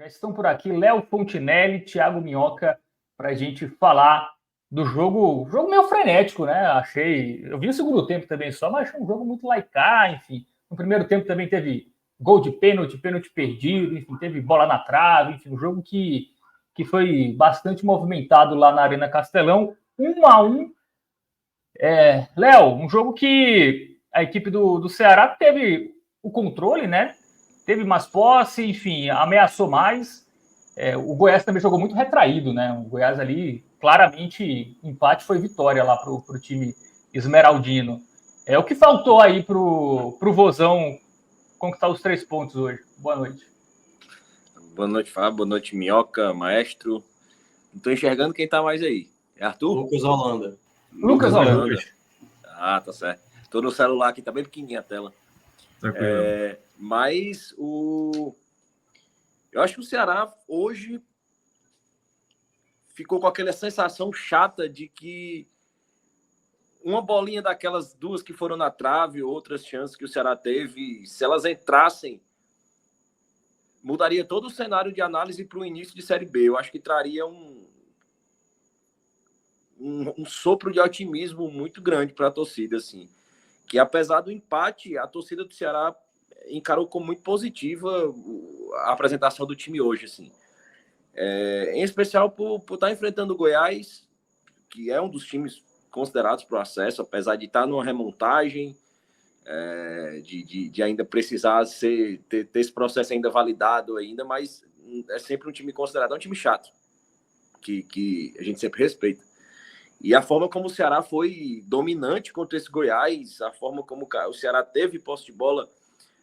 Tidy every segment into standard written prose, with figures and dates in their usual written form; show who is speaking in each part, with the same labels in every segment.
Speaker 1: Já estão por aqui Léo Fontinelli, Thiago Minhoca, para a gente falar do jogo meio frenético, né? Eu vi o segundo tempo também só, mas achei um jogo muito laicar, enfim. No primeiro tempo também teve gol de pênalti, pênalti perdido, enfim, teve bola na trave, enfim, um jogo que foi bastante movimentado lá na Arena Castelão, 1-1. Léo, um jogo que a equipe do Ceará teve o controle, né? Teve mais posse, enfim, ameaçou mais. O Goiás também jogou muito retraído, né? O Goiás ali, claramente, empate foi vitória lá pro time esmeraldino. O que faltou aí pro Vozão conquistar os 3 pontos hoje? Boa noite.
Speaker 2: Boa noite, Fábio. Boa noite, Minhoca, maestro. Não tô enxergando quem tá mais aí. É Arthur?
Speaker 3: Lucas Holanda.
Speaker 1: Lucas Holanda.
Speaker 2: Ah, tá certo. Tô no celular aqui, tá bem pequenininha a tela. Mas eu acho que o Ceará hoje ficou com aquela sensação chata de que uma bolinha daquelas duas que foram na trave, outras chances que o Ceará teve, se elas entrassem, mudaria todo o cenário de análise para o início de Série B. Eu acho que traria um sopro de otimismo muito grande para a torcida, assim. Que apesar do empate, a torcida do Ceará encarou como muito positiva a apresentação do time hoje, assim. Em especial por estar enfrentando o Goiás, que é um dos times considerados para o acesso, apesar de estar numa remontagem, de ainda precisar ter esse processo ainda validado ainda, mas é sempre um time considerado um time chato, que a gente sempre respeita. E a forma como o Ceará foi dominante contra esse Goiás, a forma como o Ceará teve posse de bola,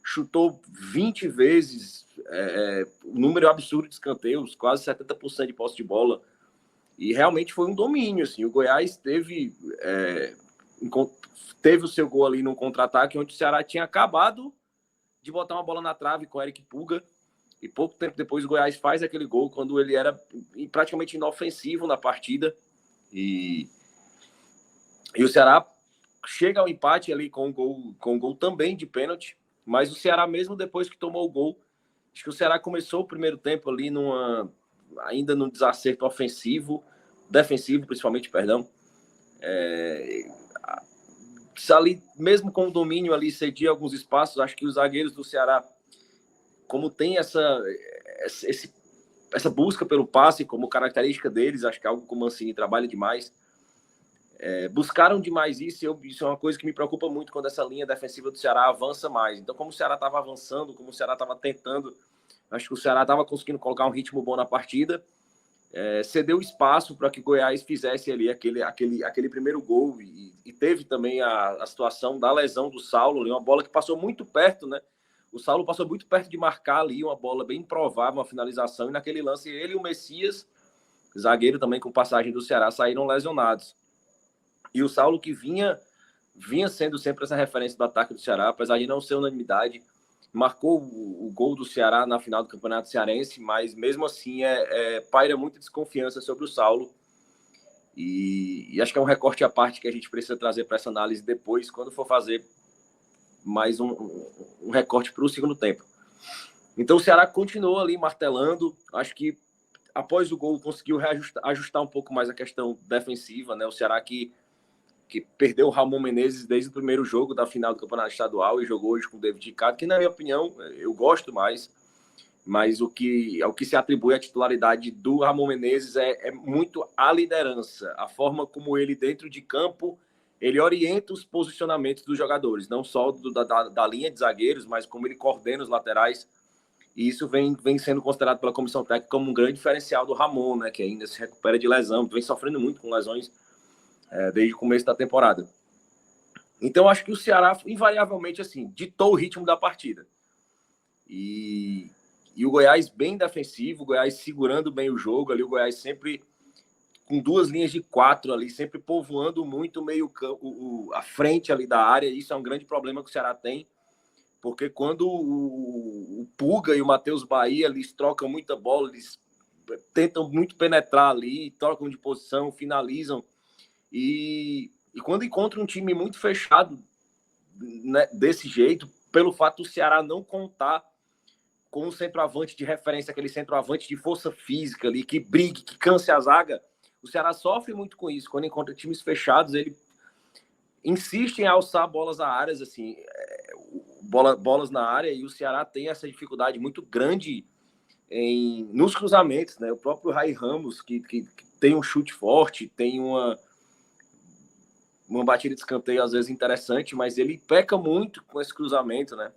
Speaker 2: chutou 20 vezes, um número absurdo de escanteios, quase 70% de posse de bola. E realmente foi um domínio, assim. O Goiás teve o seu gol ali no contra-ataque, onde o Ceará tinha acabado de botar uma bola na trave com o Eric Puga, e pouco tempo depois o Goiás faz aquele gol, quando ele era praticamente inofensivo na partida. E o Ceará chega ao empate ali com um gol também de pênalti, mas o Ceará mesmo depois que tomou o gol, acho que o Ceará começou o primeiro tempo ali ainda num desacerto defensivo principalmente, perdão. Ali, mesmo com o domínio ali, cedia alguns espaços. Acho que os zagueiros do Ceará, como tem essa busca pelo passe como característica deles, acho que é algo que o Mancini trabalha demais, buscaram demais isso, e isso é uma coisa que me preocupa muito quando essa linha defensiva do Ceará avança mais. Então, como o Ceará estava avançando, como o Ceará estava tentando, acho que o Ceará estava conseguindo colocar um ritmo bom na partida, cedeu espaço para que o Goiás fizesse ali aquele primeiro gol, e teve também a situação da lesão do Saulo, uma bola que passou muito perto, né? O Saulo passou muito perto de marcar ali uma bola bem improvável, uma finalização, e naquele lance ele e o Messias, zagueiro também com passagem do Ceará, saíram lesionados. E o Saulo, que vinha sendo sempre essa referência do ataque do Ceará, apesar de não ser unanimidade, marcou o gol do Ceará na final do Campeonato Cearense, mas mesmo assim paira muita desconfiança sobre o Saulo. E acho que é um recorte à parte que a gente precisa trazer para essa análise depois, quando for fazer mais um recorte para o segundo tempo. Então o Ceará continuou ali martelando. Acho que após o gol conseguiu ajustar um pouco mais a questão defensiva, né? O Ceará que perdeu o Ramon Menezes desde o primeiro jogo da final do Campeonato Estadual e jogou hoje com o David Ricardo, que na minha opinião eu gosto mais, mas o que se atribui à titularidade do Ramon Menezes é muito a liderança, a forma como ele dentro de campo ele orienta os posicionamentos dos jogadores, não só da linha de zagueiros, mas como ele coordena os laterais. E isso vem sendo considerado pela comissão técnica como um grande diferencial do Ramon, né, que ainda se recupera de lesão, vem sofrendo muito com lesões desde o começo da temporada. Então, acho que o Ceará, invariavelmente, assim, ditou o ritmo da partida. E o Goiás bem defensivo, o Goiás segurando bem o jogo ali, o Goiás sempre com 2 linhas de 4 ali, sempre povoando muito o meio-campo, a frente ali da área. Isso é um grande problema que o Ceará tem, porque quando o Puga e o Matheus Bahia, eles trocam muita bola, eles tentam muito penetrar ali, trocam de posição, finalizam. E quando encontra um time muito fechado, né, desse jeito, pelo fato do Ceará não contar com um centroavante de referência, aquele centroavante de força física ali, que brigue, que canse a zaga, o Ceará sofre muito com isso. Quando encontra times fechados, ele insiste em alçar bolas a áreas, assim, bolas na área, e o Ceará tem essa dificuldade muito grande nos cruzamentos, né? O próprio Rai Ramos, que tem um chute forte, tem uma batida de escanteio às vezes interessante, mas ele peca muito com esse cruzamento, né?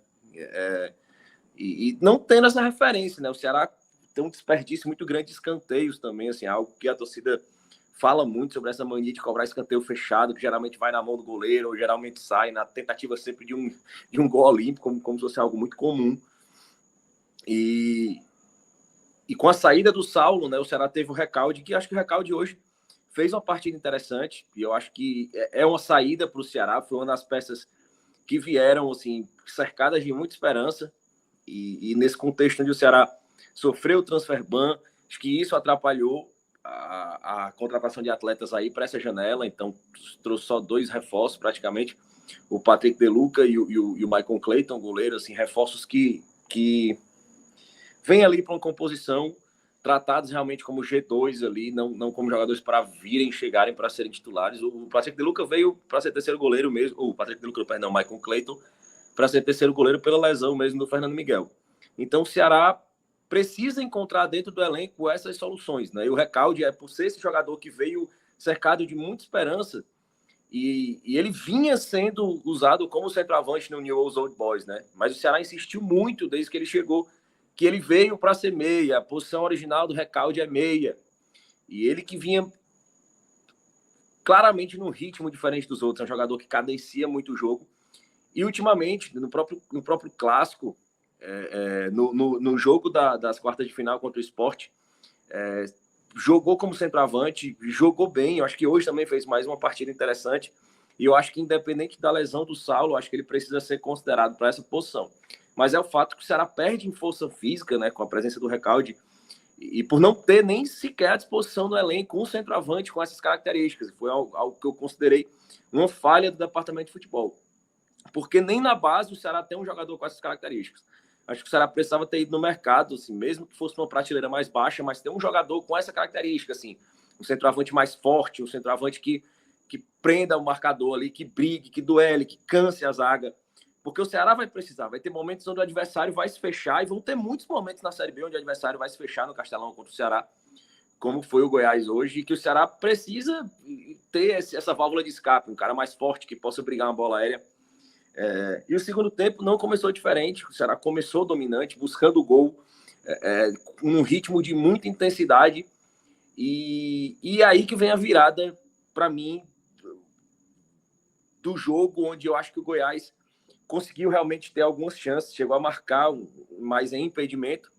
Speaker 2: E não tendo essa referência, né? O Ceará tem um desperdício muito grande de escanteios também, assim, algo que a torcida fala muito sobre essa mania de cobrar escanteio fechado, que geralmente vai na mão do goleiro, ou geralmente sai na tentativa sempre de um gol olímpico, como se fosse algo muito comum. E com a saída do Saulo, né, o Ceará teve o Recalde, que acho que o Recalde hoje fez uma partida interessante, e eu acho que é uma saída para o Ceará, foi uma das peças que vieram assim, cercadas de muita esperança, e nesse contexto onde o Ceará sofreu o transfer ban, acho que isso atrapalhou a contratação de atletas aí para essa janela, então trouxe só 2 reforços praticamente, o Patrick De Luca e o Michael Clayton, goleiro, assim, reforços que vêm ali para uma composição tratados realmente como G2 ali, não como jogadores para chegarem para serem titulares. O Patrick De Luca veio para ser terceiro goleiro mesmo, o Patrick De Luca, perdão, Michael Clayton, para ser terceiro goleiro pela lesão mesmo do Fernando Miguel. Então o Ceará precisa encontrar dentro do elenco essas soluções, né? E o Recalde por ser esse jogador que veio cercado de muita esperança, e ele vinha sendo usado como centroavante no New Old Boys, né? Mas o Ceará insistiu muito desde que ele chegou, que ele veio para ser meia, a posição original do Recalde é meia, e ele que vinha claramente num ritmo diferente dos outros, é um jogador que cadencia muito o jogo, e ultimamente, no próprio clássico, no jogo das quartas de final contra o Sport, jogou como centroavante, jogou bem, eu acho que hoje também fez mais uma partida interessante, e eu acho que independente da lesão do Saulo, acho que ele precisa ser considerado para essa posição. Mas é o fato que o Ceará perde em força física, né, com a presença do Recalde, e por não ter nem sequer à disposição do elenco um centroavante com essas características. Foi algo que eu considerei uma falha do departamento de futebol. Porque nem na base o Ceará tem um jogador com essas características. Acho que o Ceará precisava ter ido no mercado, assim, mesmo que fosse uma prateleira mais baixa, mas ter um jogador com essa característica, assim, um centroavante mais forte, um centroavante que prenda o marcador ali, que brigue, que duele, que canse a zaga. Porque o Ceará vai precisar, vai ter momentos onde o adversário vai se fechar, e vão ter muitos momentos na Série B onde o adversário vai se fechar no Castelão contra o Ceará, como foi o Goiás hoje, e que o Ceará precisa ter essa válvula de escape, um cara mais forte que possa brigar uma bola aérea. E o segundo tempo não começou diferente, o Ceará começou dominante, buscando o gol, num ritmo de muita intensidade, e aí que vem a virada, para mim, do jogo, onde eu acho que o Goiás conseguiu realmente ter algumas chances, chegou a marcar mais em impedimento,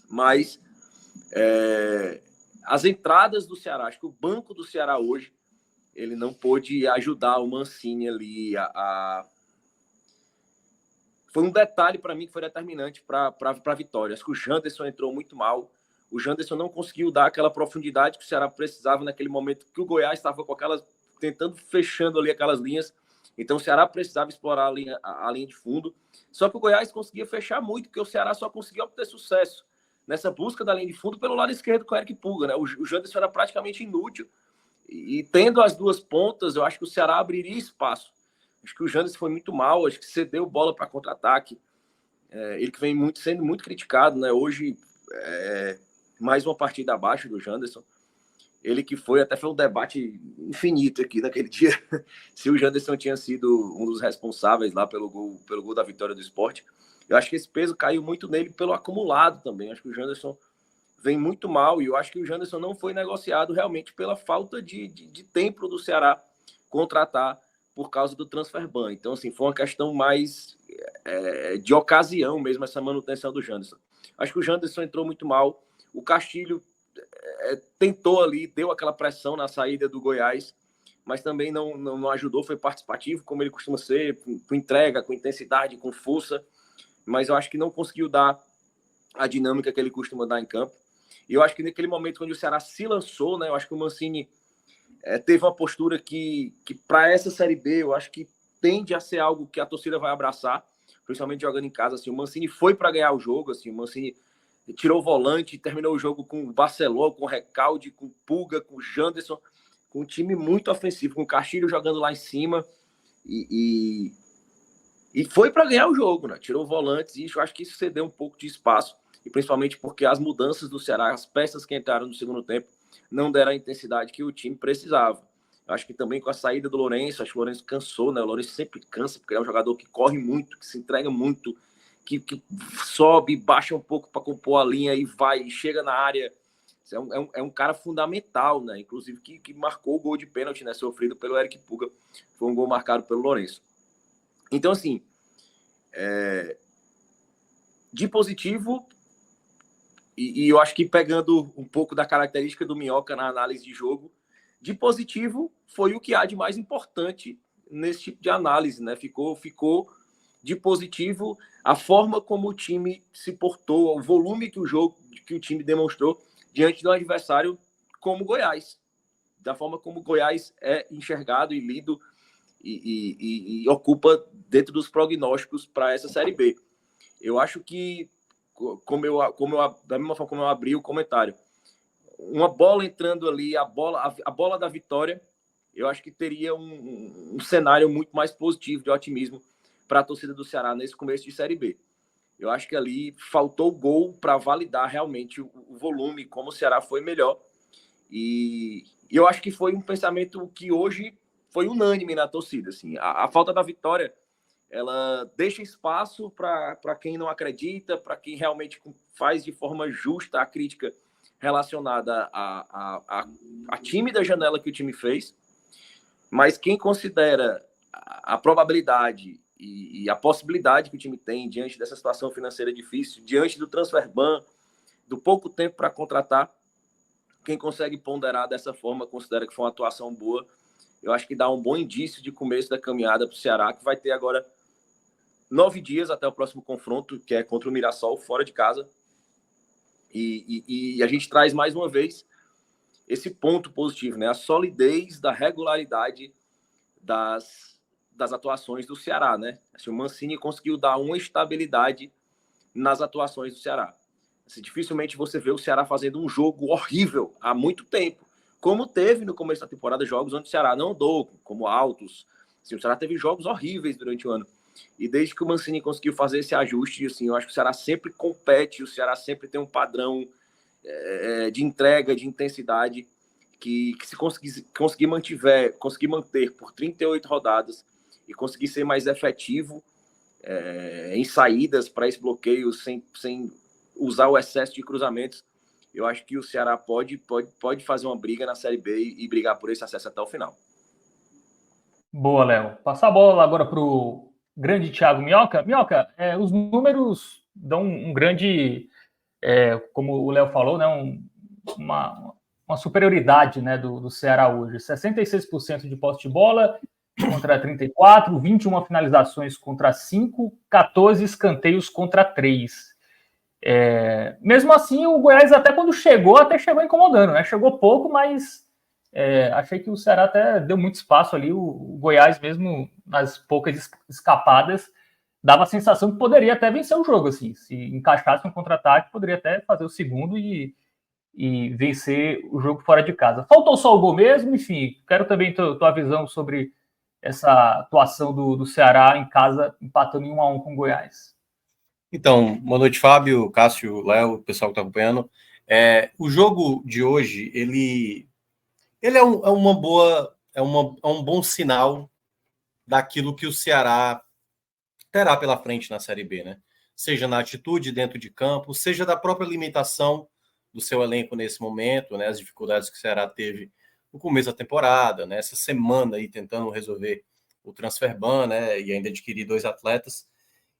Speaker 2: mas as entradas do Ceará, acho que o banco do Ceará hoje, ele não pôde ajudar o Mancini ali Foi um detalhe para mim que foi determinante para a vitória. Acho que o Janderson entrou muito mal. O Janderson não conseguiu dar aquela profundidade que o Ceará precisava naquele momento que o Goiás estava com aquelas, tentando fechando ali aquelas linhas. Então o Ceará precisava explorar a linha de fundo. Só que o Goiás conseguia fechar muito, porque o Ceará só conseguia obter sucesso nessa busca da linha de fundo pelo lado esquerdo com o Eric Puga, né? O Janderson era praticamente inútil. E tendo as duas pontas, eu acho que o Ceará abriria espaço. Acho que o Janderson foi muito mal, acho que cedeu bola para contra-ataque. Ele que vem sendo muito criticado, né? Hoje, mais uma partida abaixo do Janderson. Ele que até foi um debate infinito aqui naquele dia, se o Janderson tinha sido um dos responsáveis lá pelo gol da vitória do Sport. Eu acho que esse peso caiu muito nele pelo acumulado também. Acho que o Janderson vem muito mal, e eu acho que o Janderson não foi negociado realmente pela falta de tempo do Ceará contratar por causa do transfer ban. Então, assim, foi uma questão mais de ocasião mesmo, essa manutenção do Janderson. Acho que o Janderson entrou muito mal. O Castilho tentou ali, deu aquela pressão na saída do Goiás, mas também não ajudou, foi participativo, como ele costuma ser, com entrega, com intensidade, com força, mas eu acho que não conseguiu dar a dinâmica que ele costuma dar em campo. E eu acho que naquele momento, quando o Ceará se lançou, né, eu acho que o Mancini teve uma postura que para essa Série B, eu acho que tende a ser algo que a torcida vai abraçar. principalmente jogando em casa. Assim, o Mancini foi para ganhar o jogo, assim, o Mancini tirou o volante, terminou o jogo com o Barcelona, com o Recalde, com o Puga, com o Janderson, com um time muito ofensivo, com o Castilho jogando lá em cima, e foi para ganhar o jogo, né? Tirou volantes, e eu acho que isso cedeu um pouco de espaço, e principalmente porque as mudanças do Ceará, as peças que entraram no segundo tempo, não deram a intensidade que o time precisava. Eu acho que também com a saída do Lourenço, acho que o Lourenço cansou, né? O Lourenço sempre cansa, porque é um jogador que corre muito, que se entrega muito, que sobe, baixa um pouco para compor a linha e vai, e chega na área. É um cara fundamental, né? Inclusive que marcou o gol de pênalti, né? Sofrido pelo Eric Puga. Foi um gol marcado pelo Lourenço. Então, assim, de positivo, e eu acho que pegando um pouco da característica do Minhoca na análise de jogo, de positivo foi o que há de mais importante nesse tipo de análise, né? Ficou de positivo a forma como o time se portou, o volume que o time demonstrou diante do adversário como Goiás, da forma como o Goiás é enxergado e lido e ocupa dentro dos prognósticos para essa Série B. Eu acho que, da mesma forma como eu abri o comentário, uma bola entrando ali, a bola da vitória, eu acho que teria um cenário muito mais positivo de otimismo para a torcida do Ceará nesse começo de Série B. Eu acho que ali faltou gol para validar realmente o volume, como o Ceará foi melhor. E eu acho que foi um pensamento que hoje foi unânime na torcida. Assim. A falta da vitória, ela deixa espaço para quem não acredita, para quem realmente faz de forma justa a crítica relacionada à tímida janela que o time fez. Mas quem considera a probabilidade e a possibilidade que o time tem diante dessa situação financeira difícil, diante do transfer ban, do pouco tempo para contratar, quem consegue ponderar dessa forma considera que foi uma atuação boa. Eu acho que dá um bom indício de começo da caminhada para o Ceará, que vai ter agora 9 dias até o próximo confronto, que é contra o Mirassol, fora de casa. E a gente traz mais uma vez esse ponto positivo, né? A solidez da regularidade das atuações do Ceará, né? Assim, o Mancini conseguiu dar uma estabilidade nas atuações do Ceará. Assim, dificilmente você vê o Ceará fazendo um jogo horrível há muito tempo, como teve no começo da temporada jogos onde o Ceará não andou, como Altos. Assim, o Ceará teve jogos horríveis durante o ano. E desde que o Mancini conseguiu fazer esse ajuste, assim, eu acho que o Ceará sempre compete, o Ceará sempre tem um padrão de entrega, de intensidade, que se conseguir manter por 38 rodadas e conseguir ser mais efetivo em saídas para esse bloqueio, sem usar o excesso de cruzamentos, eu acho que o Ceará pode fazer uma briga na Série B e brigar por esse acesso até o final.
Speaker 1: Boa, Léo. Passar a bola agora para o grande Thiago Minhoca. Minhoca, os números dão um grande, como o Léo falou, né, uma superioridade, né, do Ceará hoje. 66% de posse de bola contra 34%, 21 finalizações contra 5%, 14 escanteios contra 3%. Mesmo assim, o Goiás até chegou incomodando, né? Chegou pouco, mas achei que o Ceará até deu muito espaço ali. O Goiás, mesmo nas poucas escapadas, dava a sensação que poderia até vencer o jogo, assim. Se encaixasse um contra-ataque, poderia até fazer o segundo e vencer o jogo fora de casa. Faltou só o gol mesmo, enfim. Quero também tua visão sobre essa atuação do Ceará em casa, empatando em 1-1 com o Goiás.
Speaker 3: Então, boa noite, Fábio, Cássio, Léo, o pessoal que está acompanhando. O jogo de hoje, ele é um bom sinal daquilo que o Ceará terá pela frente na Série B, né? Seja na atitude dentro de campo, seja da própria limitação do seu elenco nesse momento, né? As dificuldades que o Ceará teve no começo da temporada, né? Essa semana aí tentando resolver o transfer ban, né? E ainda adquirir 2 atletas.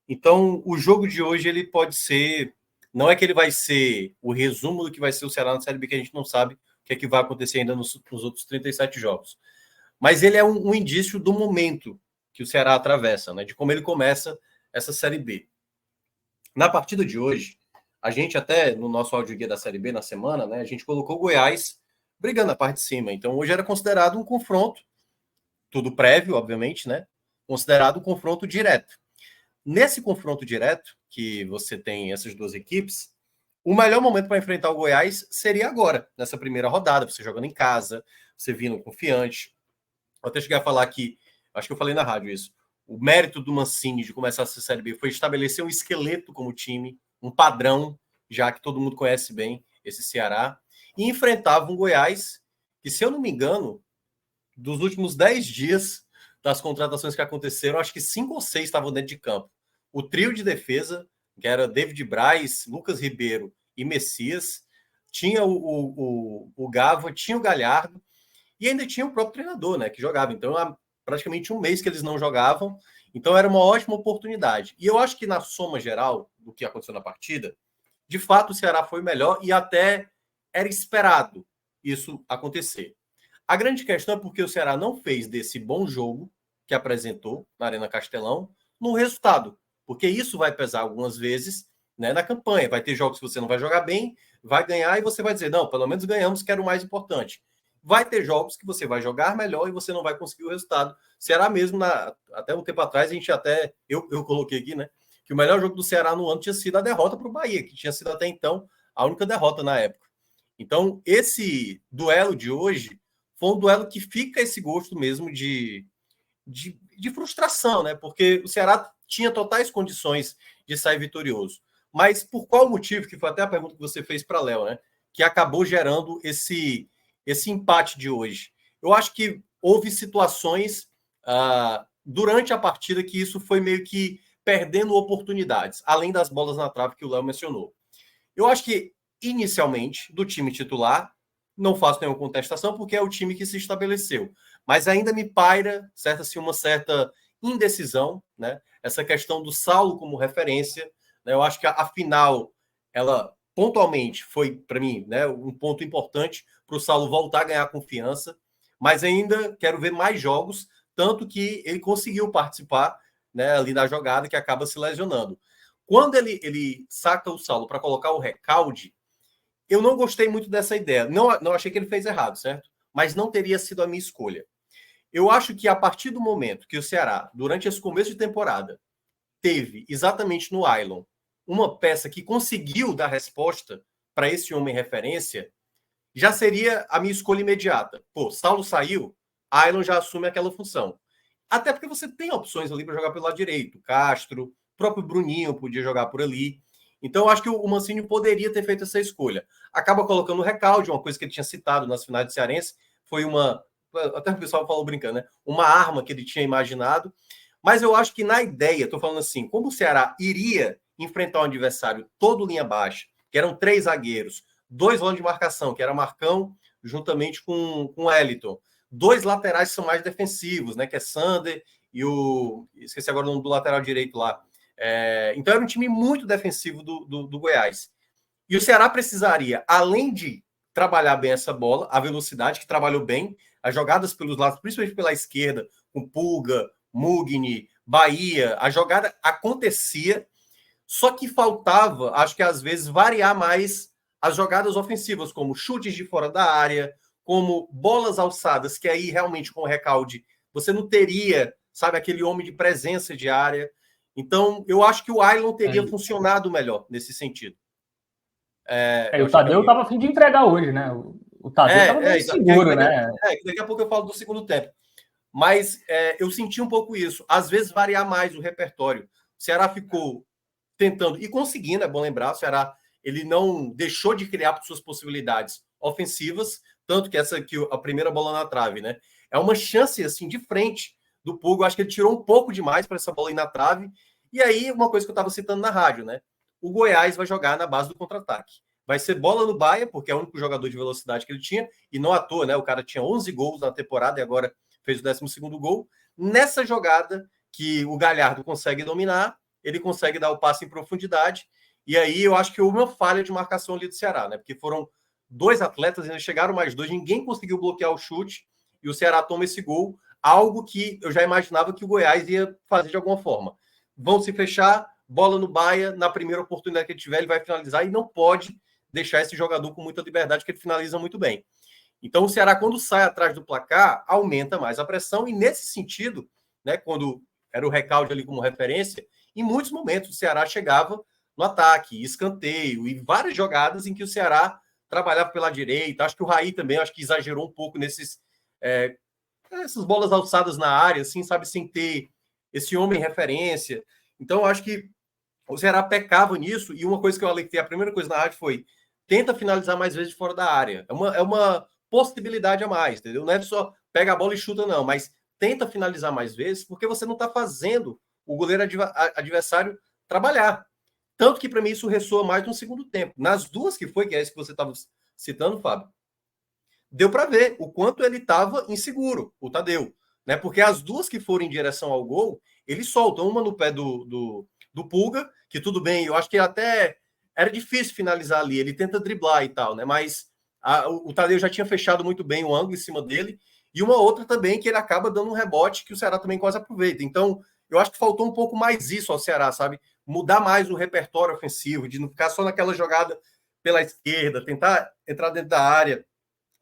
Speaker 3: Então, o jogo de hoje, ele pode ser... Não é que ele vai ser o resumo do que vai ser o Ceará na Série B, que a gente não sabe o que é que vai acontecer ainda nos outros 37 jogos. Mas ele é um indício do momento que o Ceará atravessa, né? De como ele começa essa Série B. Na partida de hoje, a gente até, no nosso áudio guia da Série B, na semana, né? A gente colocou o Goiás brigando na parte de cima. Então, hoje era considerado um confronto, tudo prévio, obviamente, né? Considerado um confronto direto. nesse confronto direto, que você tem essas duas equipes, o melhor momento para enfrentar o Goiás seria agora, nessa primeira rodada, você jogando em casa, você vindo confiante. Eu até cheguei a falar que, acho que eu falei na rádio isso, o mérito do Mancini de começar essa Série B foi estabelecer um esqueleto como time, um padrão, já que todo mundo conhece bem esse Ceará, e enfrentava um Goiás que, se eu não me engano, dos últimos 10 dias das contratações que aconteceram, acho que 5 ou 6 estavam dentro de campo. O trio de defesa, que era David Braz, Lucas Ribeiro e Messias, tinha o Gava, tinha o Galhardo, e ainda tinha o próprio treinador, né, que jogava. Então, há praticamente um mês que eles não jogavam, então era uma ótima oportunidade. E eu acho que na soma geral do que aconteceu na partida, de fato o Ceará foi melhor e até era esperado isso acontecer. A grande questão é porque o Ceará não fez desse bom jogo que apresentou na Arena Castelão no resultado, porque isso vai pesar algumas vezes, né, na campanha. Vai ter jogos que você não vai jogar bem, vai ganhar e você vai dizer, não, pelo menos ganhamos, que era o mais importante. Vai ter jogos que você vai jogar melhor e você não vai conseguir o resultado. Ceará mesmo, até um tempo atrás, a gente até, eu coloquei aqui, né, que o melhor jogo do Ceará no ano tinha sido a derrota para o Bahia, que tinha sido até então a única derrota na época. Então, esse duelo de hoje foi um duelo que fica esse gosto mesmo de frustração, né? Porque o Ceará tinha totais condições de sair vitorioso. Mas por qual motivo, que foi até a pergunta que você fez para Léo, né? Que acabou gerando esse empate de hoje. Eu acho que houve situações durante a partida que isso foi meio que perdendo oportunidades, além das bolas na trave que o Léo mencionou. Eu acho que, inicialmente, do time titular, não faço nenhuma contestação, porque é o time que se estabeleceu. Mas ainda me paira uma certa indecisão, né? Essa questão do Saulo como referência. Né? Eu acho que a final, ela pontualmente foi, para mim, né, um ponto importante para o Saulo voltar a ganhar confiança. Mas ainda quero ver mais jogos, tanto que ele conseguiu participar, né, ali na jogada, que acaba se lesionando. Quando ele saca o Saulo para colocar o Recalde, eu não gostei muito dessa ideia. Não achei que ele fez errado, certo? Mas não teria sido a minha escolha. Eu acho que a partir do momento que o Ceará, durante esse começo de temporada, teve exatamente no Ailon uma peça que conseguiu dar resposta para esse homem referência, já seria a minha escolha imediata. Pô, Saulo saiu, Ailon já assume aquela função. Até porque você tem opções ali para jogar pelo lado direito. Castro, o próprio Bruninho podia jogar por ali. Então, eu acho que o Mancini poderia ter feito essa escolha. Acaba colocando o Recalde, uma coisa que ele tinha citado nas finais de Cearense, foi uma... Até o pessoal falou brincando, né? Uma arma que ele tinha imaginado. Mas eu acho que na ideia, estou falando assim, como o Ceará iria enfrentar um adversário todo linha baixa, que eram 3 zagueiros, 2 volantes de marcação, que era Marcão, juntamente com o Wellington. 2 laterais que são mais defensivos, né? Que é Sander e o... Esqueci agora o nome do lateral direito lá. Então era um time muito defensivo do Goiás. E o Ceará precisaria, além de trabalhar bem essa bola, a velocidade, que trabalhou bem, as jogadas pelos lados, principalmente pela esquerda, com Pulga, Mugni, Bahia, a jogada acontecia, só que faltava, acho que às vezes, variar mais as jogadas ofensivas, como chutes de fora da área, como bolas alçadas, que aí realmente com o Recalde você não teria, sabe, aquele homem de presença de área. Então, eu acho que o Ailon teria funcionado melhor nesse sentido.
Speaker 1: O Tadeu estava a fim de entregar hoje, né? O Tadeu estava meio seguro, né?
Speaker 3: Daqui a pouco eu falo do segundo tempo. Mas eu senti um pouco isso. Às vezes, variar mais o repertório. O Ceará ficou tentando e conseguindo, é bom lembrar, o Ceará ele não deixou de criar suas possibilidades ofensivas, tanto que a primeira bola na trave, né? É uma chance, assim, de frente do Pugo. Acho que ele tirou um pouco demais para essa bola ir na trave. E aí, uma coisa que eu estava citando na rádio, né? O Goiás vai jogar na base do contra-ataque. Vai ser bola no Bahia, porque é o único jogador de velocidade que ele tinha, e não à toa, né? O cara tinha 11 gols na temporada e agora fez o 12º gol. Nessa jogada que o Galhardo consegue dominar, ele consegue dar o passe em profundidade, e aí eu acho que houve uma falha de marcação ali do Ceará, né? Porque foram 2 atletas, ainda chegaram mais 2, ninguém conseguiu bloquear o chute, e o Ceará toma esse gol, algo que eu já imaginava que o Goiás ia fazer de alguma forma. Vão se fechar, bola no Bahia, na primeira oportunidade que ele tiver, ele vai finalizar, e não pode deixar esse jogador com muita liberdade, que ele finaliza muito bem. Então, o Ceará, quando sai atrás do placar, aumenta mais a pressão, e nesse sentido, né, quando era o Recalde ali como referência, em muitos momentos o Ceará chegava no ataque, escanteio, e várias jogadas em que o Ceará trabalhava pela direita. Acho que o Raí também, acho que exagerou um pouco essas bolas alçadas na área, assim, sabe, sem ter esse homem referência. Então, eu acho que o Ceará pecava nisso, e uma coisa que eu alertei, a primeira coisa na rádio foi: tenta finalizar mais vezes fora da área. É uma possibilidade a mais, entendeu? Não é só pega a bola e chuta, não, mas tenta finalizar mais vezes, porque você não está fazendo o goleiro adversário trabalhar. Tanto que, para mim, isso ressoa mais no segundo tempo. Nas duas que foi, que é esse que você estava citando, Fábio, deu para ver o quanto ele estava inseguro, o Tadeu. Né? Porque as duas que foram em direção ao gol, ele solta uma no pé do Pulga, que tudo bem, eu acho que até era difícil finalizar ali, ele tenta driblar e tal, né? Mas o Tadeu já tinha fechado muito bem o ângulo em cima dele, e uma outra também que ele acaba dando um rebote que o Ceará também quase aproveita. Então, eu acho que faltou um pouco mais isso ao Ceará, sabe? Mudar mais o repertório ofensivo, de não ficar só naquela jogada pela esquerda, tentar entrar dentro da área,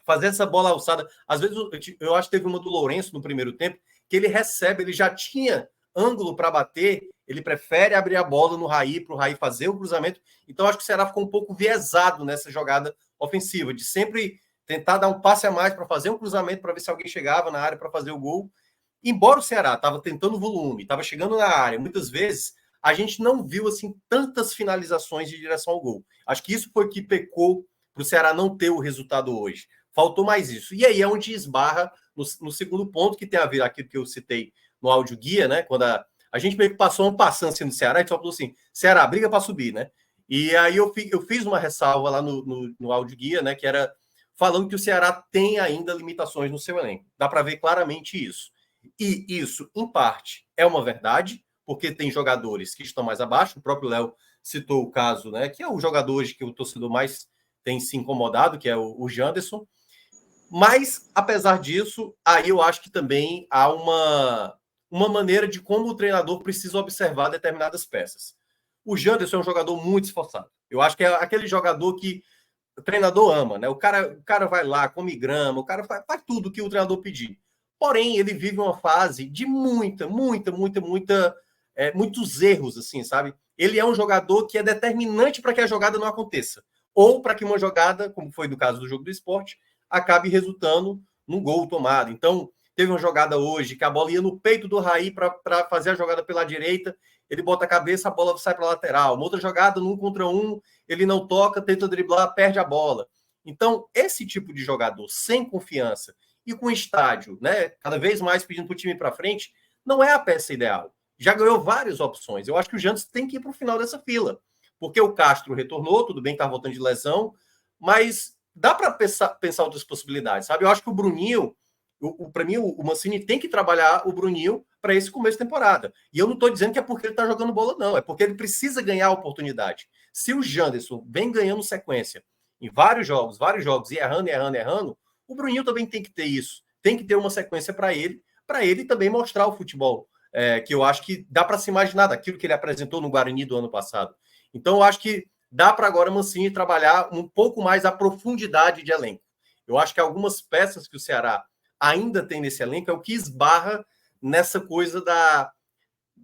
Speaker 3: fazer essa bola alçada. Às vezes, eu acho que teve uma do Lourenço no primeiro tempo, que ele recebe, ele já tinha ângulo para bater, ele prefere abrir a bola no Raí, para o Raí fazer o cruzamento. Então, acho que o Ceará ficou um pouco viesado nessa jogada ofensiva, de sempre tentar dar um passe a mais para fazer um cruzamento, para ver se alguém chegava na área para fazer o gol. Embora o Ceará estava tentando volume, estava chegando na área, muitas vezes a gente não viu assim tantas finalizações de direção ao gol. Acho que isso foi o que pecou para o Ceará não ter o resultado hoje. Faltou mais isso. E aí é onde esbarra no segundo ponto, que tem a ver com aquilo que eu citei no áudio guia, né? Quando a gente meio que passou um passando assim no Ceará, e só falou assim: Ceará, briga para subir, né? E aí eu fiz uma ressalva lá no áudio guia, né? Que era falando que o Ceará tem ainda limitações no seu elenco. Dá para ver claramente isso. E isso, em parte, é uma verdade, porque tem jogadores que estão mais abaixo. O próprio Léo citou o caso, né? Que é o jogador hoje que o torcedor mais tem se incomodado, que é o Janderson. Mas, apesar disso, aí eu acho que também há uma maneira de como o treinador precisa observar determinadas peças. O Janderson é um jogador muito esforçado. Eu acho que é aquele jogador que o treinador ama, né? O cara vai lá, come grama, o cara faz tudo que o treinador pedir. Porém, ele vive uma fase de muitos erros, assim, sabe? Ele é um jogador que é determinante para que a jogada não aconteça. Ou para que uma jogada, como foi no caso do jogo do Sport, acabe resultando num gol tomado. Então, teve uma jogada hoje que a bola ia no peito do Raí para fazer a jogada pela direita, ele bota a cabeça, a bola sai para a lateral. Uma outra jogada, no 1 contra 1, ele não toca, tenta driblar, perde a bola. Então, esse tipo de jogador sem confiança e com estádio, né, cada vez mais pedindo para o time ir para frente, não é a peça ideal. Já ganhou várias opções. Eu acho que o Jantos tem que ir para o final dessa fila, porque o Castro retornou, tudo bem, está voltando de lesão, mas dá para pensar outras possibilidades, sabe? Eu acho que o Bruninho, para mim, o Mancini tem que trabalhar o Bruninho para esse começo de temporada. E eu não estou dizendo que é porque ele está jogando bola, não. É porque ele precisa ganhar a oportunidade. Se o Janderson vem ganhando sequência em vários jogos, e errando, o Bruninho também tem que ter isso. Tem que ter uma sequência para ele também mostrar o futebol, que eu acho que dá para se imaginar daquilo que ele apresentou no Guarani do ano passado. Então, eu acho que dá para agora Mancini trabalhar um pouco mais a profundidade de elenco. Eu acho que algumas peças que o Ceará ainda tem nesse elenco é o que esbarra nessa coisa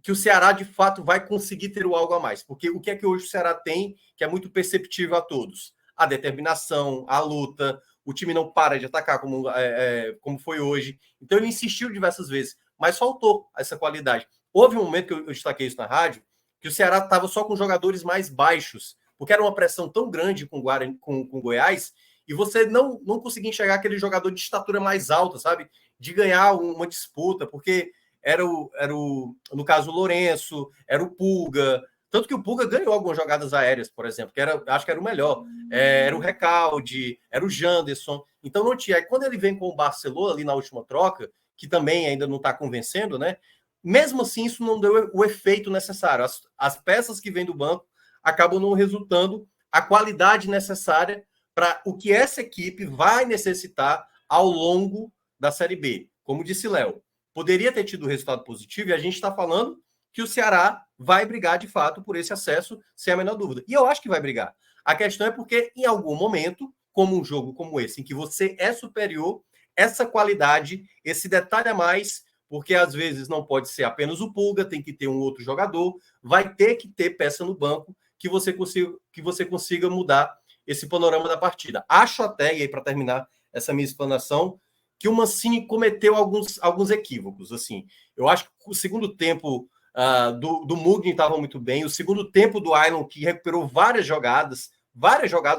Speaker 3: que o Ceará, de fato, vai conseguir ter o algo a mais. Porque o que é que hoje o Ceará tem, que é muito perceptível a todos? A determinação, a luta, o time não para de atacar como foi hoje. Então, ele insistiu diversas vezes, mas faltou essa qualidade. Houve um momento que eu destaquei isso na rádio, que o Ceará estava só com jogadores mais baixos, porque era uma pressão tão grande com Goiás, e você não conseguia enxergar aquele jogador de estatura mais alta, sabe? De ganhar uma disputa, porque era no caso, o Lourenço, era o Pulga. Tanto que o Pulga ganhou algumas jogadas aéreas, por exemplo, que acho que era o melhor. Era o Recalde, era o Janderson. Então não tinha. Aí, quando ele vem com o Barcelona ali na última troca, que também ainda não está convencendo, né? Mesmo assim, isso não deu o efeito necessário. As peças que vêm do banco acabam não resultando a qualidade necessária para o que essa equipe vai necessitar ao longo da Série B. Como disse Léo, poderia ter tido resultado positivo, e a gente está falando que o Ceará vai brigar de fato por esse acesso, sem a menor dúvida. E eu acho que vai brigar. A questão é porque, em algum momento, como um jogo como esse, em que você é superior, essa qualidade, esse detalhe a mais, porque às vezes não pode ser apenas o Pulga, tem que ter um outro jogador, vai ter que ter peça no banco que você consiga mudar esse panorama da partida. Acho até, e aí para terminar essa minha explanação, que o Mancini cometeu alguns equívocos. Assim, eu acho que o segundo tempo do Mugni estava muito bem, o segundo tempo do Aylon, que recuperou várias jogadas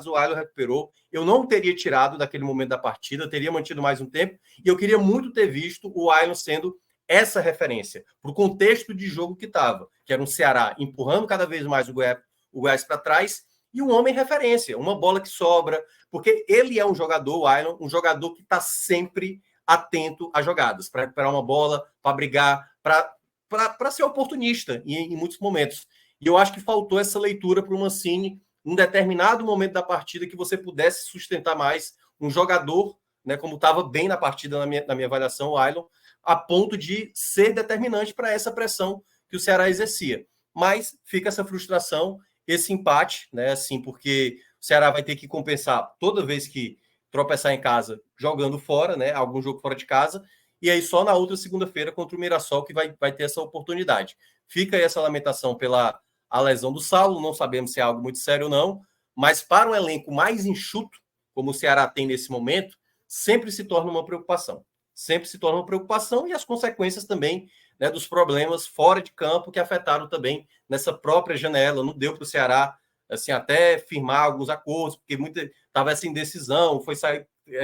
Speaker 3: o Aylon recuperou, eu não teria tirado daquele momento da partida, teria mantido mais um tempo, e eu queria muito ter visto o Aylon sendo essa referência, para o contexto de jogo que estava, que era um Ceará empurrando cada vez mais o Goiás para trás, e um homem referência, uma bola que sobra, porque ele é um jogador, o Aylon, um jogador que está sempre atento a jogadas, para recuperar uma bola, para brigar, para ser oportunista em muitos momentos. E eu acho que faltou essa leitura para o Mancini, um determinado momento da partida, que você pudesse sustentar mais um jogador, né, como estava bem na partida, na minha avaliação, o Aylon, a ponto de ser determinante para essa pressão que o Ceará exercia. Mas fica essa frustração, esse empate, né, assim, porque o Ceará vai ter que compensar toda vez que tropeçar em casa, jogando fora, né, algum jogo fora de casa, e aí só na outra segunda-feira contra o Mirassol que vai ter essa oportunidade. Fica aí essa lamentação pela a lesão do Saulo, não sabemos se é algo muito sério ou não, mas para um elenco mais enxuto, como o Ceará tem nesse momento, sempre se torna uma preocupação. Sempre se torna uma preocupação, e as consequências também, né, dos problemas fora de campo que afetaram também nessa própria janela. Não deu para o Ceará assim, até firmar alguns acordos, porque estava essa indecisão,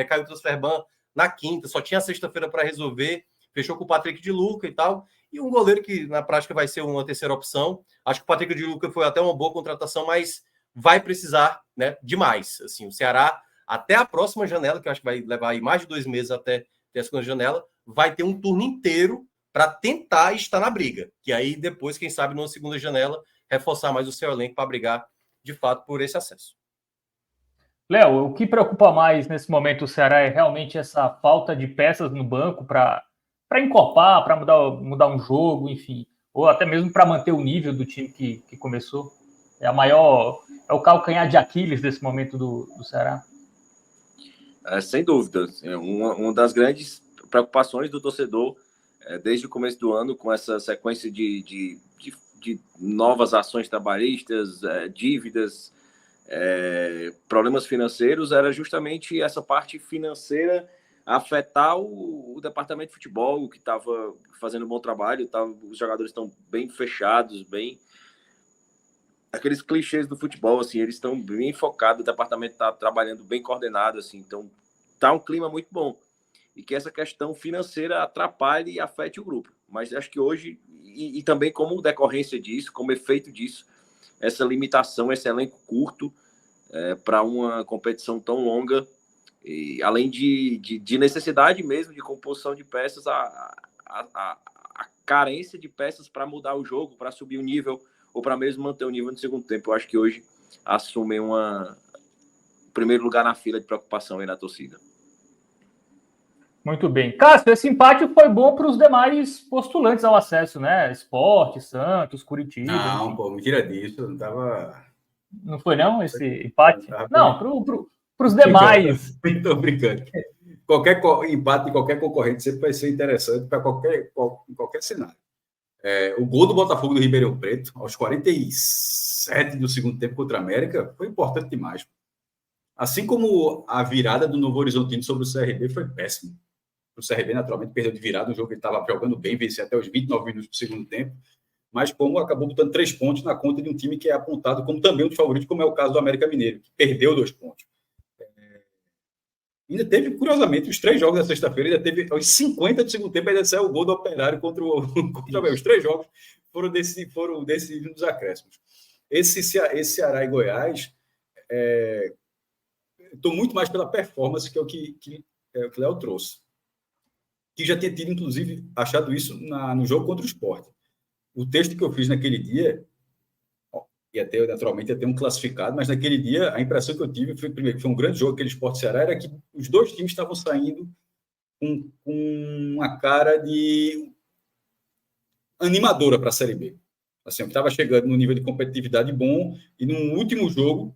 Speaker 3: caiu o transferban na quinta, só tinha sexta-feira para resolver, fechou com o Patrick de Luca e tal, e um goleiro que na prática vai ser uma terceira opção. Acho que o Patrick de Luca foi até uma boa contratação, mas vai precisar, né, demais. Assim, o Ceará, até a próxima janela, que eu acho que vai levar aí mais de 2 meses até ter a segunda janela, vai ter um turno inteiro para tentar estar na briga. Que aí depois, quem sabe, numa segunda janela, reforçar mais o seu elenco para brigar, de fato, por esse acesso.
Speaker 1: Léo, o que preocupa mais nesse momento o Ceará é realmente essa falta de peças no banco para encopar, para mudar um jogo, enfim, ou até mesmo para manter o nível do time que começou. É o calcanhar de Aquiles desse momento do Ceará.
Speaker 2: Sem dúvida. Uma das grandes preocupações do torcedor desde o começo do ano, com essa sequência de novas ações trabalhistas, dívidas, problemas financeiros, era justamente essa parte financeira afetar o departamento de futebol, que estava fazendo um bom trabalho, os jogadores estão bem fechados, bem... Aqueles clichês do futebol, assim, eles estão bem focados, o departamento está trabalhando bem coordenado, assim, então tá um clima muito bom. E que essa questão financeira atrapalhe e afete o grupo. Mas acho que hoje, e também como decorrência disso, como efeito disso, essa limitação, esse elenco curto para uma competição tão longa, e além de necessidade mesmo de composição de peças, a carência de peças para mudar o jogo, para subir o nível, ou para mesmo manter o nível no segundo tempo. Eu acho que hoje assumem o primeiro lugar na fila de preocupação aí na torcida.
Speaker 1: Muito bem. Cássio, esse empate foi bom para os demais postulantes ao acesso, né? Sport, Santos, Curitiba.
Speaker 4: Não,
Speaker 1: enfim.
Speaker 4: pô, mentira disso. Não tava...
Speaker 1: Não foi não esse empate? Não, para os demais.
Speaker 4: Estou brincando. Qualquer empate de qualquer concorrente sempre vai ser interessante para qualquer cenário. O gol do Botafogo do Ribeirão Preto, aos 47 do segundo tempo contra a América, foi importante demais. Assim como a virada do Novo Horizontino sobre o CRB foi péssimo. O CRB, naturalmente, perdeu de virada, um jogo que ele estava jogando bem, vencia até os 29 minutos do segundo tempo, mas como acabou botando 3 pontos na conta de um time que é apontado como também um dos favoritos, como é o caso do América Mineiro, que perdeu 2 pontos. Ainda teve, curiosamente, os 3 jogos da sexta-feira, ainda teve aos 50 do segundo tempo, ainda saiu o gol do Operário contra o Os 3 jogos foram decididos nos acréscimos. Esse Ceará e Goiás, estou muito mais pela performance, que é o que o Léo trouxe. Que já tinha tido, inclusive, achado isso no jogo contra o Sport. O texto que eu fiz naquele dia, naturalmente ia ter um classificado, mas naquele dia a impressão que eu tive foi, primeiro, que foi um grande jogo, aquele Sport Ceará, era que os 2 times estavam saindo com uma cara de animadora para a Série B. Assim, que estava chegando num nível de competitividade bom, e no último jogo,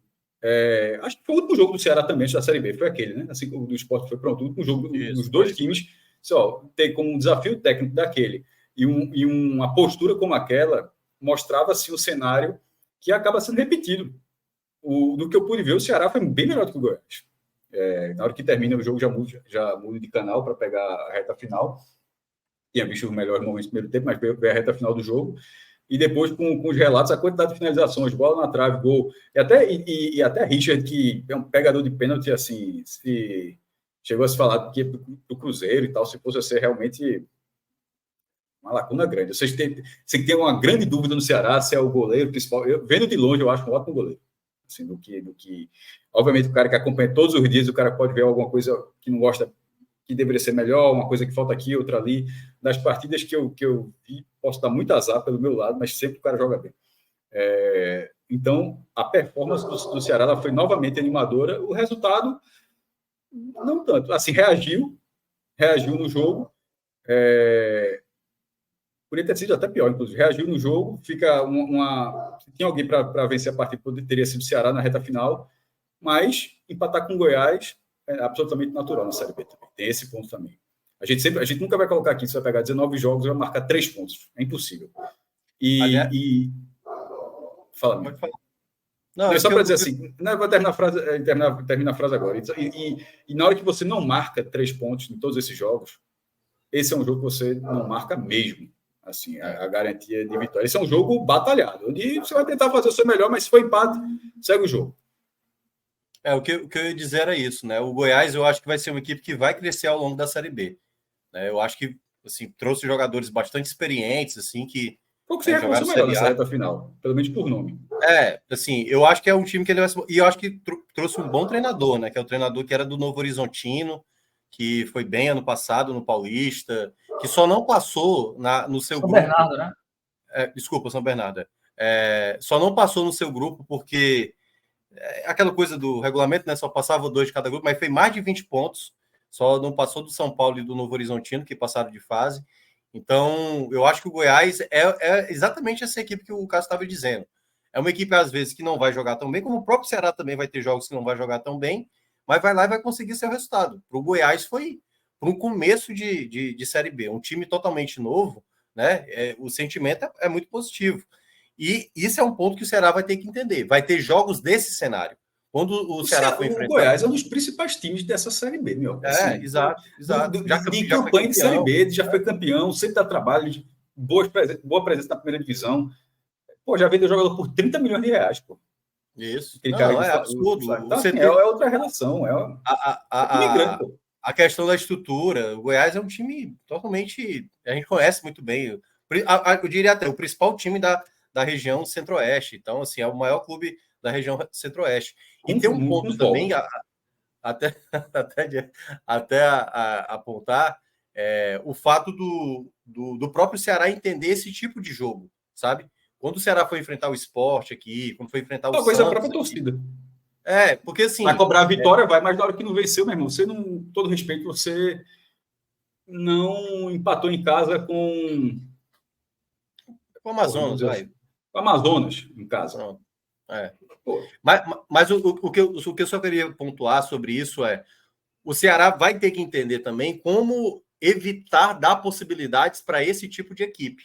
Speaker 4: acho que foi o último jogo do Ceará também, da Série B, foi aquele, né? Assim como o do Sport foi pronto, o último jogo dos 2 times Só ter como um desafio técnico daquele e uma postura como aquela mostrava assim, um cenário que acaba sendo repetido. No que eu pude ver, o Ceará foi bem melhor do que o Goiás. Na hora que termina o jogo, já muda de canal para pegar a reta final. Tinha visto os melhores momentos do primeiro tempo, mas veio a reta final do jogo. E depois, com os relatos, a quantidade de finalizações, bola na trave, gol. E até Richard, que é um pegador de pênalti, assim, chegou a se falar que do Cruzeiro e tal, se fosse ser realmente uma lacuna grande. Você tem uma grande dúvida no Ceará se é o goleiro principal. Vendo de longe, eu acho um ótimo goleiro. Assim, do que... Obviamente, o cara que acompanha todos os dias, o cara pode ver alguma coisa que não gosta, que deveria ser melhor, uma coisa que falta aqui, outra ali. Das partidas que eu vi, posso dar muito azar pelo meu lado, mas sempre o cara joga bem. Então, a performance do Ceará ela foi novamente animadora. O resultado, não tanto. Assim, reagiu no jogo. Poderia ter sido até pior, inclusive. Reagiu no jogo, fica se tinha alguém para vencer a partida, teria sido o Ceará na reta final, mas empatar com o Goiás é absolutamente natural na Série B também. Tem esse ponto também. A gente nunca vai colocar aqui, você vai pegar 19 jogos e vai marcar 3 pontos. É impossível. Fala, pode falar. Não, só para dizer assim, não, eu vou terminar a frase agora. E na hora que você não marca 3 pontos em todos esses jogos, esse é um jogo que você não marca mesmo. Assim, a garantia de vitória. Esse é um jogo batalhado, onde você vai tentar fazer o seu melhor, mas se for empate, segue o jogo.
Speaker 3: O que eu ia dizer era isso, né? O Goiás, eu acho que vai ser uma equipe que vai crescer ao longo da Série B. Né? Eu acho que, assim, trouxe jogadores bastante experientes, assim, que...
Speaker 4: Pouco você reconheceu melhor nessa reta final, pelo menos por nome.
Speaker 3: Assim, eu acho que é um time que ele vai... E eu acho que trouxe um bom treinador, né? Que é o treinador que era do Novo Horizontino, que foi bem ano passado no Paulista, que só não passou no seu grupo... São
Speaker 1: Bernardo, né?
Speaker 3: Desculpa, São Bernardo. Só não passou no seu grupo porque... aquela coisa do regulamento, né? Só passava 2 de cada grupo, mas fez mais de 20 pontos. Só não passou do São Paulo e do Novo Horizontino, que passaram de fase. Então, eu acho que o Goiás é exatamente essa equipe que o Cássio estava dizendo. É uma equipe, às vezes, que não vai jogar tão bem, como o próprio Ceará também vai ter jogos que não vai jogar tão bem, mas vai lá e vai conseguir seu resultado. Para o Goiás foi para um começo de Série B. Um time totalmente novo, né? O sentimento é muito positivo. E isso é um ponto que o Ceará vai ter que entender. Vai ter jogos desse cenário. Quando o Ceará foi enfrentar...
Speaker 4: O Goiás é um dos principais times dessa Série B, meu.
Speaker 3: Assim, exato.
Speaker 4: De campanha de Série B, já foi campeão, sempre dá trabalho, boa presença na primeira divisão. Pô, já vendeu jogador por 30 milhões de reais, pô.
Speaker 3: Isso.
Speaker 4: É absurdo. Então, assim, é outra relação. Time grande, pô.
Speaker 3: A questão da estrutura, o Goiás é um time totalmente... A gente conhece muito bem. Eu diria até o principal time da região Centro-Oeste. Então, assim, é o maior clube da região Centro-Oeste. E tem um ponto também, até apontar, o fato do próprio Ceará entender esse tipo de jogo, sabe? Quando o Ceará foi enfrentar o Sport aqui, quando foi enfrentar o Santos...
Speaker 4: coisa própria torcida.
Speaker 3: Porque assim...
Speaker 4: Vai cobrar a vitória, vai, mas na hora que não venceu, meu irmão, você não... Todo respeito, você não empatou em casa com
Speaker 3: o Amazonas, vai.
Speaker 4: O Amazonas, em casa.
Speaker 3: Mas o que eu só queria pontuar sobre isso o Ceará vai ter que entender também como evitar dar possibilidades para esse tipo de equipe.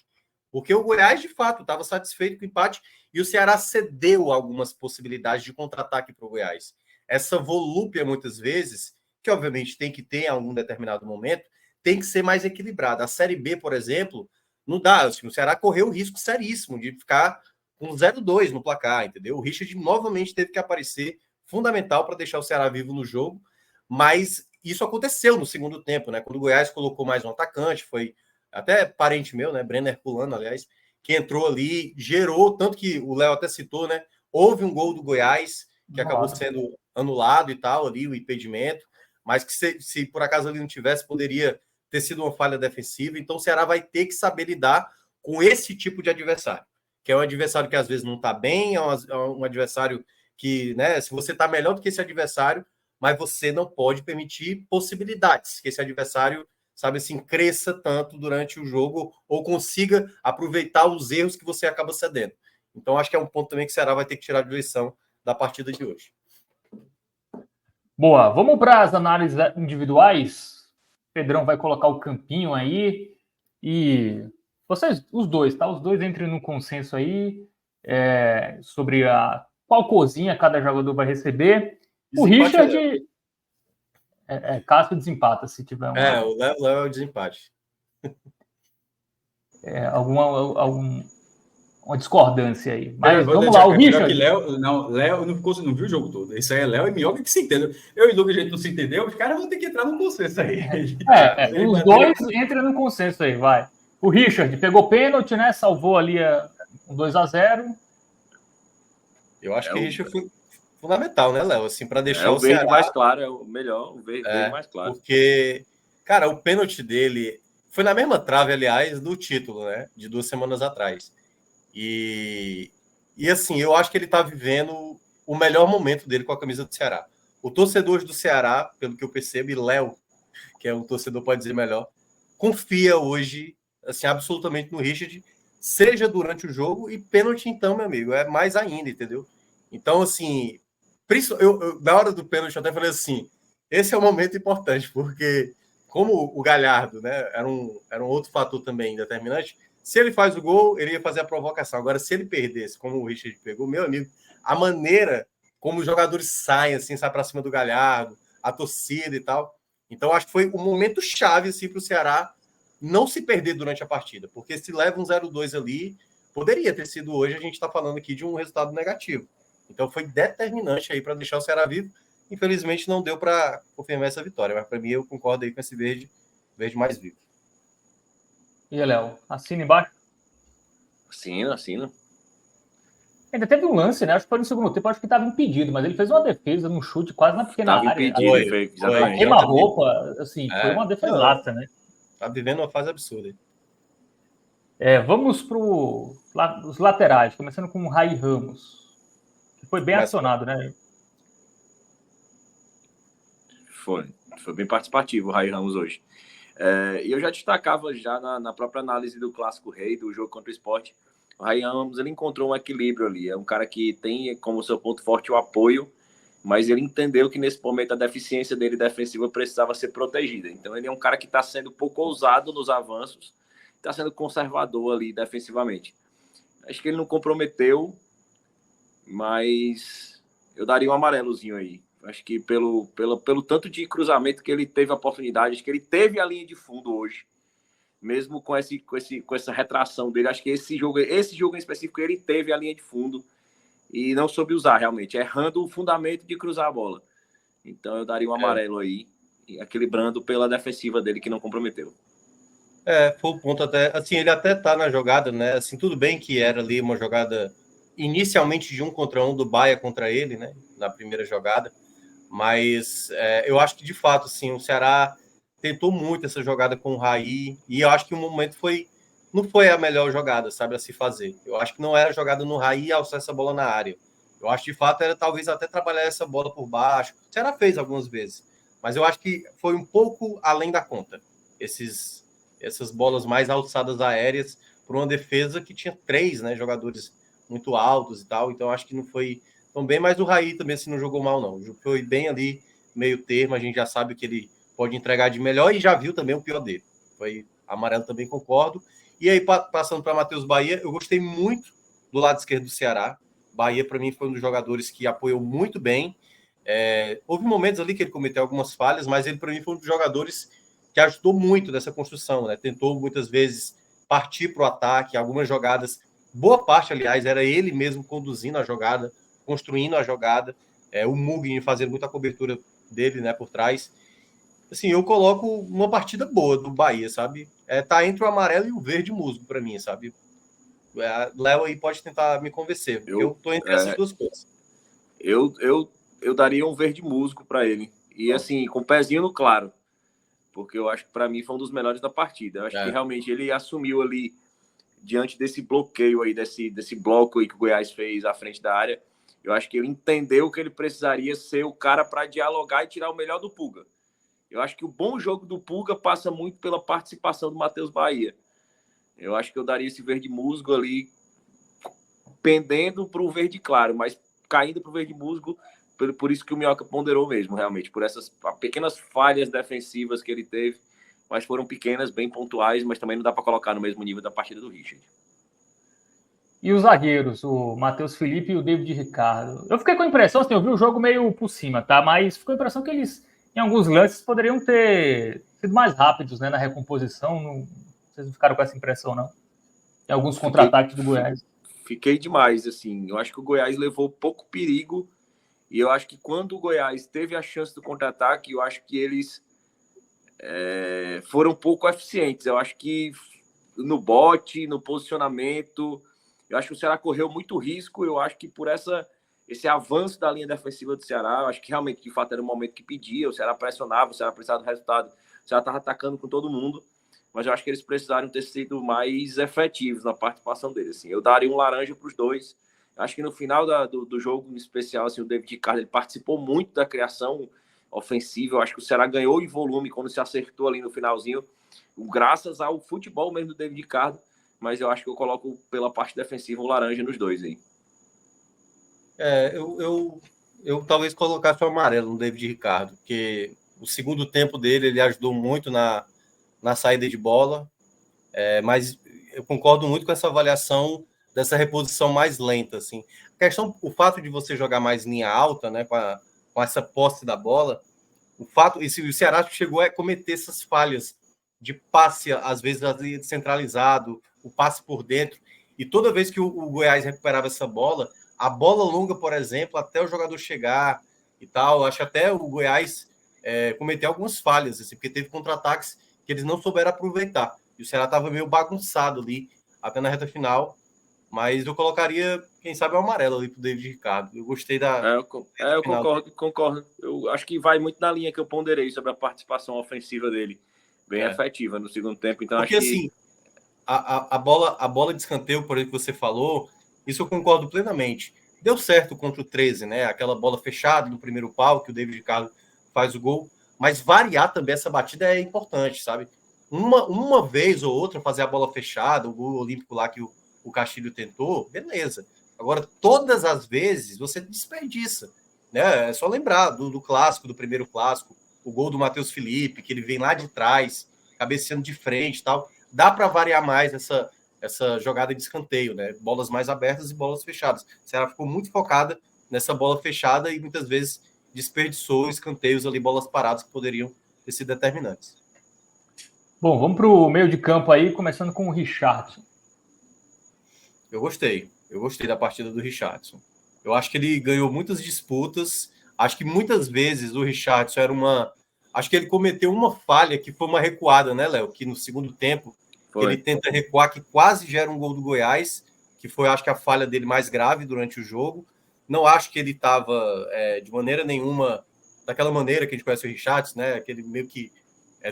Speaker 3: Porque o Goiás, de fato, estava satisfeito com o empate e o Ceará cedeu algumas possibilidades de contra-ataque para o Goiás. Essa volúpia, muitas vezes, que obviamente tem que ter em algum determinado momento, tem que ser mais equilibrada. A Série B, por exemplo, não dá. Assim, o Ceará correu o risco seríssimo de ficar com 0-2 no placar, entendeu? O Richard novamente teve que aparecer, fundamental para deixar o Ceará vivo no jogo, mas isso aconteceu no segundo tempo, né? Quando o Goiás colocou mais um atacante, foi até parente meu, né? Brenner Herculano, aliás, que entrou ali, gerou, tanto que o Léo até citou, né? Houve um gol do Goiás que acabou sendo anulado e tal, ali, o impedimento, mas que se por acaso ele não tivesse, poderia ter sido uma falha defensiva. Então o Ceará vai ter que saber lidar com esse tipo de adversário, que é um adversário que às vezes não está bem, é um adversário que, né, se você está melhor do que esse adversário, mas você não pode permitir possibilidades que esse adversário, sabe assim, cresça tanto durante o jogo ou consiga aproveitar os erros que você acaba cedendo. Então, acho que é um ponto também que o Ceará vai ter que tirar de lição da partida de hoje.
Speaker 1: Boa, vamos para as análises individuais. Pedrão vai colocar o campinho aí e vocês, os dois, tá? Os dois entrem num consenso aí sobre qual cozinha cada jogador vai receber. O
Speaker 3: Desempate é
Speaker 1: Richard Cássio desempata se tiver
Speaker 3: o Léo é o desempate.
Speaker 1: uma discordância aí. Mas vamos lá, o Richard.
Speaker 4: Léo não viu o jogo todo. Isso aí é Léo e Minhoca que se entendeu. Eu e Lucas, a gente não se entendeu, os caras vão ter que entrar no consenso aí.
Speaker 1: Os dois entram no consenso aí, vai. O Richard pegou pênalti, né? Salvou ali um 2-0.
Speaker 3: Eu acho que o Richard foi fundamental, né, Léo? Assim, para deixar
Speaker 2: o verde
Speaker 3: Ceará
Speaker 2: mais claro, é o melhor, o verde mais claro.
Speaker 3: Porque, cara, o pênalti dele foi na mesma trave, aliás, do título, né? De 2 semanas atrás. E assim, eu acho que ele tá vivendo o melhor momento dele com a camisa do Ceará. O torcedor do Ceará, pelo que eu percebo, e Léo, que é um torcedor, pode dizer melhor, confia hoje, assim, absolutamente no Richard, seja durante o jogo e pênalti, então, meu amigo, é mais ainda, entendeu? Então, assim, na hora do pênalti, eu até falei assim, esse é um momento importante, porque como o Galhardo, né, era um outro fator também determinante, se ele faz o gol, ele ia fazer a provocação. Agora, se ele perdesse, como o Richard pegou, meu amigo, a maneira como os jogadores saem, assim, sai para cima do Galhardo, a torcida e tal. Então, acho que foi um momento chave, assim, para o Ceará não se perder durante a partida, porque se leva um 0-2 ali, poderia ter sido hoje, a gente está falando aqui de um resultado negativo. Então, foi determinante aí para deixar o Ceará vivo. Infelizmente, não deu para confirmar essa vitória, mas para mim, eu concordo aí com esse verde mais vivo.
Speaker 1: E aí, Léo, assina embaixo?
Speaker 2: Assina.
Speaker 1: Ainda teve um lance, né? Acho que foi no segundo tempo, acho que estava impedido, mas ele fez uma defesa num chute quase na pequena área.
Speaker 2: Estava impedido,
Speaker 1: foi
Speaker 2: exatamente.
Speaker 1: Queima-roupa, assim, foi uma defesaça, né?
Speaker 3: Tá vivendo uma fase absurda.
Speaker 1: Vamos para os laterais, começando com o Rai Ramos, que foi bem acionado, né?
Speaker 2: Foi bem participativo o Rai Ramos hoje. E eu já destacava já na própria análise do Clássico Rei, do jogo contra o Sport, o Rai Ramos, ele encontrou um equilíbrio ali. É um cara que tem como seu ponto forte o apoio, mas ele entendeu que nesse momento a deficiência dele defensiva precisava ser protegida. Então ele é um cara que está sendo pouco ousado nos avanços, está sendo conservador ali defensivamente. Acho que ele não comprometeu, mas eu daria um amarelozinho aí. Acho que pelo tanto de cruzamento que ele teve a oportunidade, acho que ele teve a linha de fundo hoje, mesmo com essa retração dele. Acho que esse jogo em específico ele teve a linha de fundo e não soube usar realmente, errando o fundamento de cruzar a bola. Então eu daria um amarelo aí, equilibrando pela defensiva dele que não comprometeu.
Speaker 3: Foi o ponto até, assim, ele até tá na jogada, né, assim, tudo bem que era ali uma jogada inicialmente de 1 contra 1 do Bahia contra ele, né, na primeira jogada, mas eu acho que de fato, assim, o Ceará tentou muito essa jogada com o Raí, e eu acho que o momento não foi a melhor jogada, sabe, a se fazer. Eu acho que não era jogada no Raí alçar essa bola na área. Eu acho que de fato era talvez até trabalhar essa bola por baixo. O Ceará fez algumas vezes, mas eu acho que foi um pouco além da conta. Essas bolas mais alçadas aéreas por uma defesa que tinha 3, né, jogadores muito altos e tal, então acho que não foi tão bem, mas o Raí também assim, não jogou mal não, foi bem ali, meio termo, a gente já sabe o que ele pode entregar de melhor e já viu também o pior dele, foi amarelo também, concordo. E aí, passando para Matheus Bahia, eu gostei muito do lado esquerdo do Ceará. Bahia, para mim, foi um dos jogadores que apoiou muito bem. Houve momentos ali que ele cometeu algumas falhas, mas ele, para mim, foi um dos jogadores que ajudou muito nessa construção, né? Tentou, muitas vezes, partir para o ataque, algumas jogadas. Boa parte, aliás, era ele mesmo conduzindo a jogada, construindo a jogada. O Mugni fazendo muita cobertura dele, né, por trás. Assim, eu coloco uma partida boa do Bahia, sabe? Tá entre o amarelo e o verde musgo para mim, sabe? Léo aí pode tentar me convencer. Eu tô entre essas duas coisas.
Speaker 2: Eu daria um verde musgo para ele. E assim, com o pezinho no claro. Porque eu acho que para mim foi um dos melhores da partida. Eu acho que realmente ele assumiu ali, diante desse bloqueio aí, desse bloco aí que o Goiás fez à frente da área. Eu acho que ele entendeu que ele precisaria ser o cara para dialogar e tirar o melhor do Pulga. Eu acho que o bom jogo do Pulga passa muito pela participação do Matheus Bahia. Eu acho que eu daria esse verde musgo ali, pendendo para o verde claro, mas caindo para o verde musgo, por isso que o Minhoca ponderou mesmo, realmente. Por essas pequenas falhas defensivas que ele teve, mas foram pequenas, bem pontuais, mas também não dá para colocar no mesmo nível da partida do Richard.
Speaker 1: E os zagueiros, o Matheus Felipe e o David Ricardo. Eu fiquei com a impressão, assim, eu vi o jogo meio por cima, tá? Mas ficou a impressão que eles, em alguns lances, poderiam ter sido mais rápidos, né, na recomposição. Não, vocês não ficaram com essa impressão, não? Em alguns contra-ataques do Goiás.
Speaker 2: Fiquei demais, assim. Eu acho que o Goiás levou pouco perigo. E eu acho que quando o Goiás teve a chance do contra-ataque, eu acho que eles foram pouco eficientes. Eu acho que no bote, no posicionamento, eu acho que o Ceará correu muito risco. Eu acho que por esse avanço da linha defensiva do Ceará, eu acho que realmente, de fato, era um momento que pedia. O Ceará pressionava, o Ceará precisava do resultado. O Ceará estava atacando com todo mundo. Mas eu acho que eles precisaram ter sido mais efetivos na participação deles. Assim. Eu daria um laranja para os dois. Acho que no final do jogo, em especial, assim, o David Ricardo ele participou muito da criação ofensiva. Eu acho que o Ceará ganhou em volume quando se acertou ali no finalzinho, graças ao futebol mesmo do David Ricardo. Mas eu acho que eu coloco pela parte defensiva o laranja nos dois aí.
Speaker 3: Eu talvez colocasse o amarelo no David Ricardo, porque o segundo tempo dele ele ajudou muito na saída de bola, mas eu concordo muito com essa avaliação dessa reposição mais lenta, assim. O fato de você jogar mais linha alta, né, com essa posse da bola, o Ceará chegou a cometer essas falhas de passe, às vezes centralizado, o passe por dentro, e toda vez que o Goiás recuperava essa bola, a bola longa, por exemplo, até o jogador chegar e tal, acho que até o Goiás cometeu algumas falhas, assim, porque teve contra-ataques que eles não souberam aproveitar. E o Ceará estava meio bagunçado ali, até na reta final. Mas eu colocaria, quem sabe, o amarelo ali pro David Ricardo. Eu gostei
Speaker 2: eu concordo. Eu acho que vai muito na linha que eu ponderei sobre a participação ofensiva dele. Bem efetiva no segundo tempo. Então,
Speaker 3: porque,
Speaker 2: acho que...
Speaker 3: assim, a bola de escanteio, por exemplo, que você falou, isso eu concordo plenamente. Deu certo contra o 13, né? Aquela bola fechada no primeiro pau, que o David Ricardo faz o gol. Mas variar também essa batida é importante, sabe? Uma vez ou outra fazer a bola fechada, o gol olímpico lá que o Castilho tentou, beleza. Agora, todas as vezes você desperdiça, né? É só lembrar do clássico, do primeiro clássico, o gol do Matheus Felipe, que ele vem lá de trás, cabeceando de frente e tal. Dá para variar mais essa jogada de escanteio, né? Bolas mais abertas e bolas fechadas. A Ceará ficou muito focada nessa bola fechada e muitas vezes desperdiçou escanteios ali, bolas paradas que poderiam ter sido determinantes.
Speaker 1: Bom, vamos para o meio de campo aí, começando com o Richardson.
Speaker 3: Eu gostei da partida do Richardson. Eu acho que ele ganhou muitas disputas. Acho que muitas vezes o Richardson acho que ele cometeu uma falha que foi uma recuada, né, Léo? Que no segundo tempo que ele tenta recuar, que quase gera um gol do Goiás, que foi, acho que, a falha dele mais grave durante o jogo. Não acho que ele estava de maneira nenhuma daquela maneira que a gente conhece o Richardson, né? Aquele meio que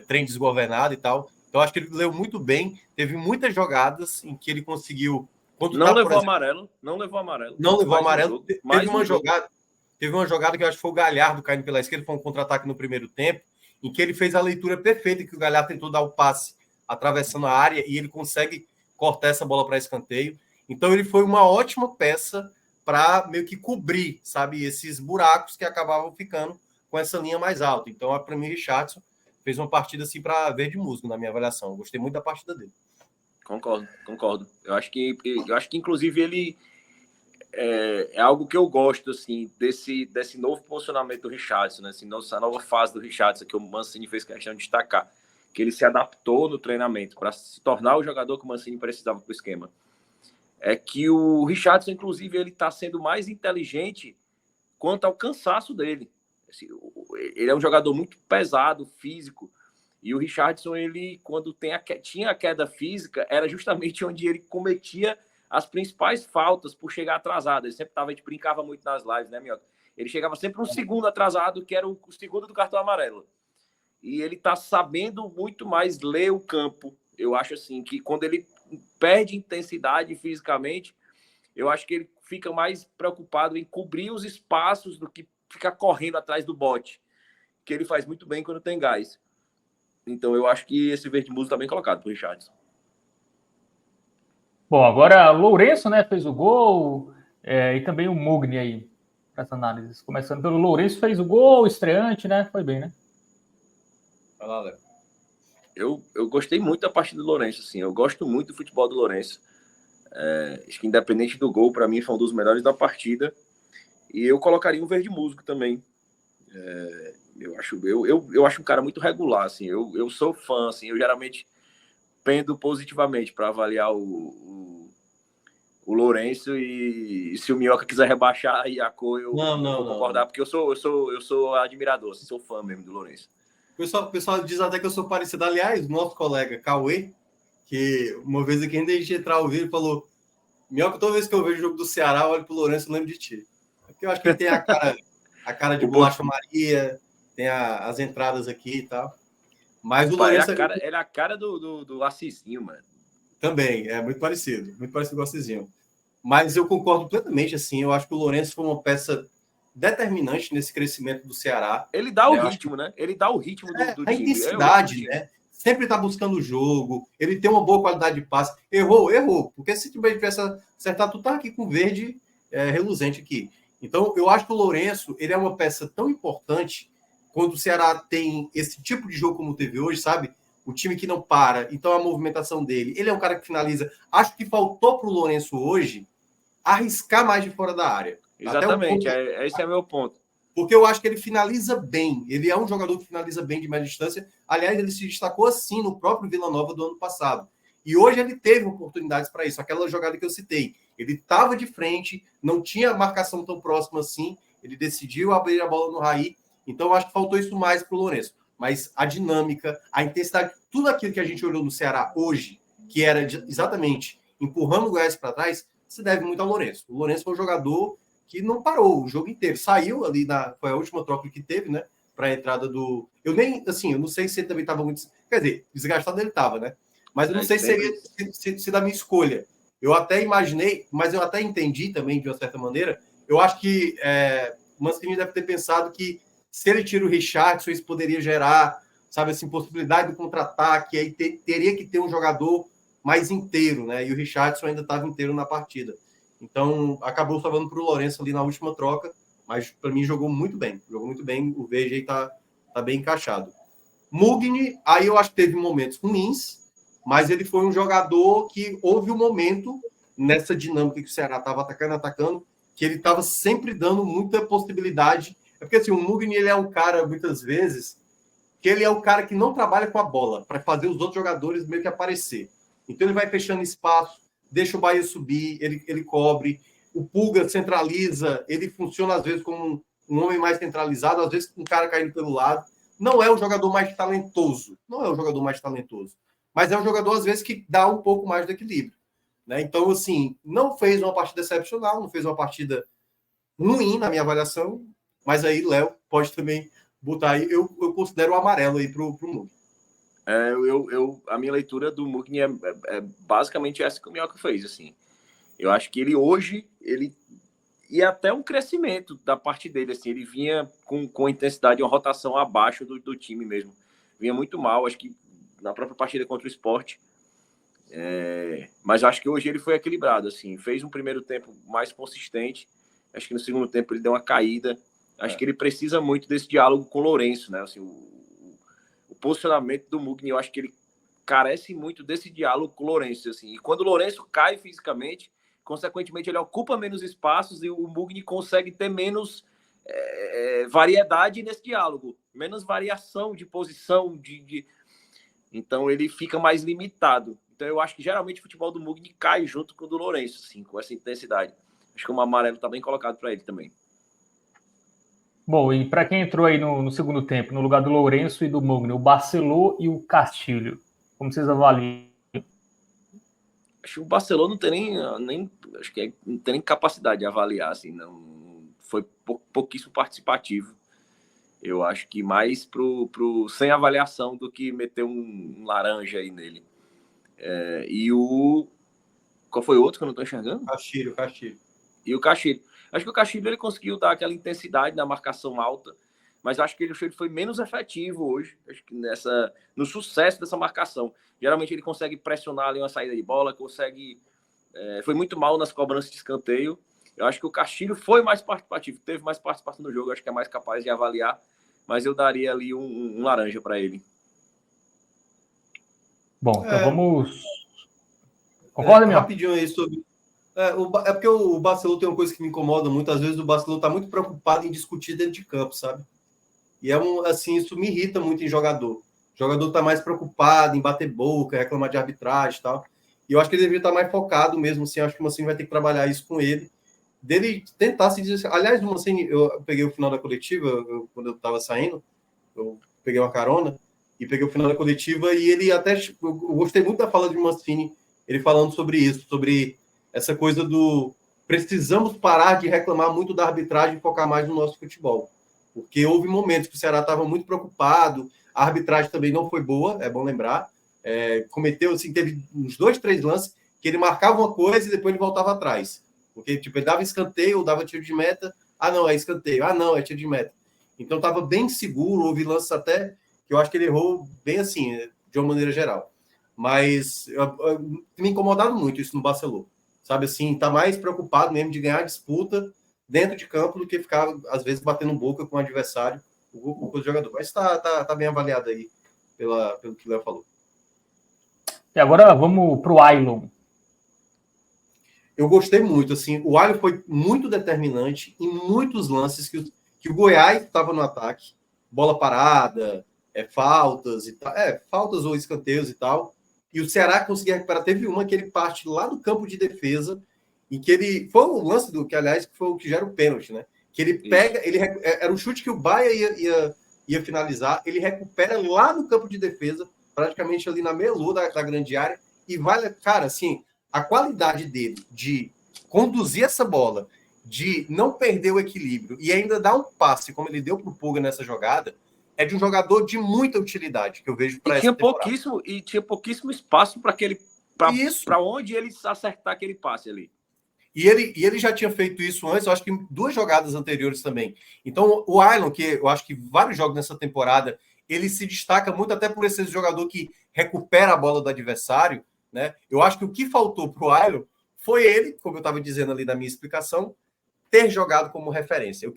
Speaker 3: trem desgovernado e tal. Então, acho que ele leu muito bem. Teve muitas jogadas em que ele conseguiu...
Speaker 2: Não levou amarelo. Não levou amarelo.
Speaker 3: Teve uma jogada que eu acho que foi o Galhardo caindo pela esquerda, foi um contra-ataque no primeiro tempo, em que ele fez a leitura perfeita, que o Galhardo tentou dar o passe atravessando a área e ele consegue cortar essa bola para escanteio. Então ele foi uma ótima peça para meio que cobrir, sabe, esses buracos que acabavam ficando com essa linha mais alta. Então, para mim, o Richardson fez uma partida assim para ver de musgo na minha avaliação. Eu gostei muito da partida dele.
Speaker 2: Concordo. Eu acho que inclusive ele é algo que eu gosto assim desse novo posicionamento do Richardson, né? Essa nova fase do Richardson que o Mancini fez questão de destacar, que ele se adaptou no treinamento para se tornar o jogador que o Mancini precisava para o esquema. É que o Richardson, inclusive, ele está sendo mais inteligente quanto ao cansaço dele. Ele é um jogador muito pesado, físico, e o Richardson, ele, quando tinha a queda física, era justamente onde ele cometia as principais faltas por chegar atrasado. Ele sempre a gente brincava muito nas lives, né, Minhoca? Ele chegava sempre um segundo atrasado, que era o segundo do cartão amarelo. E ele tá sabendo muito mais ler o campo. Eu acho assim, que quando ele perde intensidade fisicamente, eu acho que ele fica mais preocupado em cobrir os espaços do que ficar correndo atrás do bote, que ele faz muito bem quando tem gás. Então, eu acho que esse verde musgo está bem colocado para o Richardson.
Speaker 1: Bom, agora o Lourenço, né, fez o gol, e também o Mugni aí, para essa análise. Começando pelo Lourenço, fez o gol, estreante, né? Foi bem, né?
Speaker 3: Vai lá, Léo.
Speaker 2: Eu gostei muito da partida do Lourenço, assim. Eu gosto muito do futebol do Lourenço. Acho que independente do gol, para mim, foi um dos melhores da partida. E eu colocaria um Verde Músico também. Eu acho um cara muito regular, assim. Eu sou fã, assim. Eu geralmente pendo positivamente para avaliar o Lourenço, e se o Minhoca quiser rebaixar aí a cor, eu vou concordar, porque eu sou admirador, assim, sou fã mesmo do Lourenço.
Speaker 3: O pessoal diz até que eu sou parecido. Aliás, nosso colega Cauê, que uma vez aqui, antes de a gente entrar ao vivo, falou: Minhoca, toda vez que eu vejo o jogo do Ceará, eu olho pro Lourenço e lembro de ti. Porque eu acho que ele tem a cara de bolacha Maria, tem as entradas aqui e tal. Mas o Lourenço...
Speaker 2: Ele é a cara do Assisinho, mano.
Speaker 3: Também, é muito parecido com o Assisinho. Mas eu concordo plenamente, assim, eu acho que o Lourenço foi uma peça determinante nesse crescimento do Ceará.
Speaker 2: Ele dá o ritmo, né? Ele dá o ritmo do
Speaker 3: a
Speaker 2: time.
Speaker 3: Intensidade, né? Sempre tá buscando o jogo, ele tem uma boa qualidade de passe. Errou, porque se tiver tivesse acertar, tu tá aqui com verde reluzente aqui. Então, eu acho que o Lourenço, ele é uma peça tão importante quando o Ceará tem esse tipo de jogo como teve hoje, sabe? O time que não para, então a movimentação dele. Ele é um cara que finaliza. Acho que faltou pro Lourenço hoje arriscar mais de fora da área.
Speaker 2: Exatamente, esse é o meu ponto.
Speaker 3: Porque eu acho que ele finaliza bem. Ele é um jogador que finaliza bem de média distância. Aliás, ele se destacou assim no próprio Vila Nova do ano passado. E hoje ele teve oportunidades para isso. Aquela jogada que eu citei. Ele estava de frente, não tinha marcação tão próxima assim. Ele decidiu abrir a bola no Raí. Então, eu acho que faltou isso mais para o Lourenço. Mas a dinâmica, a intensidade, tudo aquilo que a gente olhou no Ceará hoje, que era exatamente empurrando o Goiás para trás, se deve muito ao Lourenço. O Lourenço foi um jogador que não parou o jogo inteiro. Saiu ali, foi a última troca que teve, né? Para a entrada do... Eu não sei se ele também estava muito... Quer dizer, desgastado ele estava, né? Mas eu não sei se seria da minha escolha. Eu até imaginei, mas eu até entendi também, de uma certa maneira. Eu acho que o Mancini deve ter pensado que se ele tira o Richardson, isso poderia gerar, sabe, assim, possibilidade do contra-ataque, aí teria que ter um jogador mais inteiro, né? E o Richardson ainda estava inteiro na partida. Então, acabou salvando para o Lourenço ali na última troca, mas para mim jogou muito bem. O verde aí tá bem encaixado. Mugni, aí eu acho que teve momentos ruins, mas ele foi um jogador que houve um momento nessa dinâmica que o Ceará estava atacando, que ele estava sempre dando muita possibilidade. É porque assim, o Mugni, ele é um cara, muitas vezes, que ele é o cara que não trabalha com a bola, para fazer os outros jogadores meio que aparecer. Então ele vai fechando espaço, deixa o Bahia subir, ele cobre, o Pulga centraliza, ele funciona às vezes como um homem mais centralizado, às vezes com um cara caindo pelo lado. Não é o jogador mais talentoso, mas é um jogador às vezes que dá um pouco mais de equilíbrio, né? Então, assim, não fez uma partida excepcional, não fez uma partida ruim na minha avaliação, mas aí, Léo, pode também botar aí, eu considero o amarelo aí pro Mugni.
Speaker 2: A minha leitura do Mugni é basicamente essa que o Minhoca fez, assim. Eu acho que ele hoje, e até um crescimento da parte dele, assim, ele vinha com intensidade, uma rotação abaixo do time mesmo. Vinha muito mal, acho que na própria partida contra o Sport. Mas acho que hoje ele foi equilibrado, assim, fez um primeiro tempo mais consistente, acho que no segundo tempo ele deu uma caída, acho que ele precisa muito desse diálogo com o Lourenço, né, assim, o posicionamento do Mugni, eu acho que ele carece muito desse diálogo com o Lourenço, assim, e quando o Lourenço cai fisicamente, consequentemente ele ocupa menos espaços e o Mugni consegue ter menos variedade nesse diálogo, menos variação de posição, então ele fica mais limitado. Então eu acho que geralmente o futebol do Mugni cai junto com o do Lourenço, assim, com essa intensidade. Acho que o amarelo está bem colocado para ele também.
Speaker 1: Bom, e para quem entrou aí no segundo tempo, no lugar do Lourenço e do Mugni, o Barceló e o Castilho, como vocês avaliam?
Speaker 2: Acho que o Barcelona não tem nem acho que não tem nem capacidade de avaliar, assim, não foi pouquíssimo participativo. Eu acho que mais pro sem avaliação do que meter um laranja aí nele. Qual foi o outro que eu não estou enxergando?
Speaker 3: Castilho.
Speaker 2: E o Castilho. Acho que o Castilho ele conseguiu dar aquela intensidade na marcação alta, mas acho que ele foi menos efetivo hoje, acho que no sucesso dessa marcação. Geralmente ele consegue pressionar ali uma saída de bola, foi muito mal nas cobranças de escanteio. Eu acho que o Castilho foi mais participativo, teve mais participação no jogo, acho que é mais capaz de avaliar, mas eu daria ali um laranja para ele.
Speaker 1: Bom, então vamos... Concorda, meu?
Speaker 3: Rapidinho aí sobre... É porque o Barcelona tem uma coisa que me incomoda muito. Às vezes o Barcelona está muito preocupado em discutir dentro de campo, sabe? E assim, isso me irrita muito em jogador. O jogador está mais preocupado em bater boca, reclamar de arbitragem e tal. E eu acho que ele deveria estar mais focado mesmo, assim. Acho que o Mancini vai ter que trabalhar isso com ele. Dele tentar se dizer... Aliás, o Mancini, eu peguei o final da coletiva, quando eu estava saindo, eu peguei uma carona e peguei o final da coletiva e ele até... Eu gostei muito da fala de Mancini, ele falando sobre isso, sobre essa coisa do... Precisamos parar de reclamar muito da arbitragem e focar mais no nosso futebol. Porque houve momentos que o Ceará estava muito preocupado, a arbitragem também não foi boa, é bom lembrar. Cometeu, assim, teve uns 2, 3 lances que ele marcava uma coisa e depois ele voltava atrás. Porque, tipo, ele dava escanteio ou dava tiro de meta. Ah, não, é escanteio. Ah, não, é tiro de meta. Então, estava bem seguro. Houve lances até que eu acho que ele errou bem assim, de uma maneira geral. Mas me incomodado muito isso no Barcelona. Sabe assim, tá mais preocupado mesmo de ganhar a disputa dentro de campo do que ficar, às vezes, batendo boca com o adversário, o jogador. Mas tá bem avaliado aí pelo que o Léo falou.
Speaker 1: E agora vamos para o Ailon.
Speaker 3: Eu gostei muito, assim, o Ailon foi muito determinante em muitos lances que o Goiás estava no ataque, bola parada, faltas e tal, faltas ou escanteios e tal, e o Ceará conseguia recuperar. Teve uma que ele parte lá do campo de defesa, em que ele, foi o lance que aliás, foi o que gera o pênalti, né, que ele pega, era um chute que o Baia ia finalizar, ele recupera lá no campo de defesa, praticamente ali na meia-lua da grande área, e vai, cara, assim... A qualidade dele de conduzir essa bola, de não perder o equilíbrio e ainda dar um passe, como ele deu para o Pulga nessa jogada, é de um jogador de muita utilidade que eu vejo para essa temporada.
Speaker 2: Tinha pouquíssimo espaço para onde ele acertar aquele passe ali.
Speaker 3: E ele já tinha feito isso antes, eu acho que em 2 jogadas anteriores também. Então, o Ailon, que eu acho que vários jogos nessa temporada, ele se destaca muito até por esse jogador que recupera a bola do adversário, né? Eu acho que o que faltou para o Ailon foi ele, como eu estava dizendo ali na minha explicação, ter jogado como referência.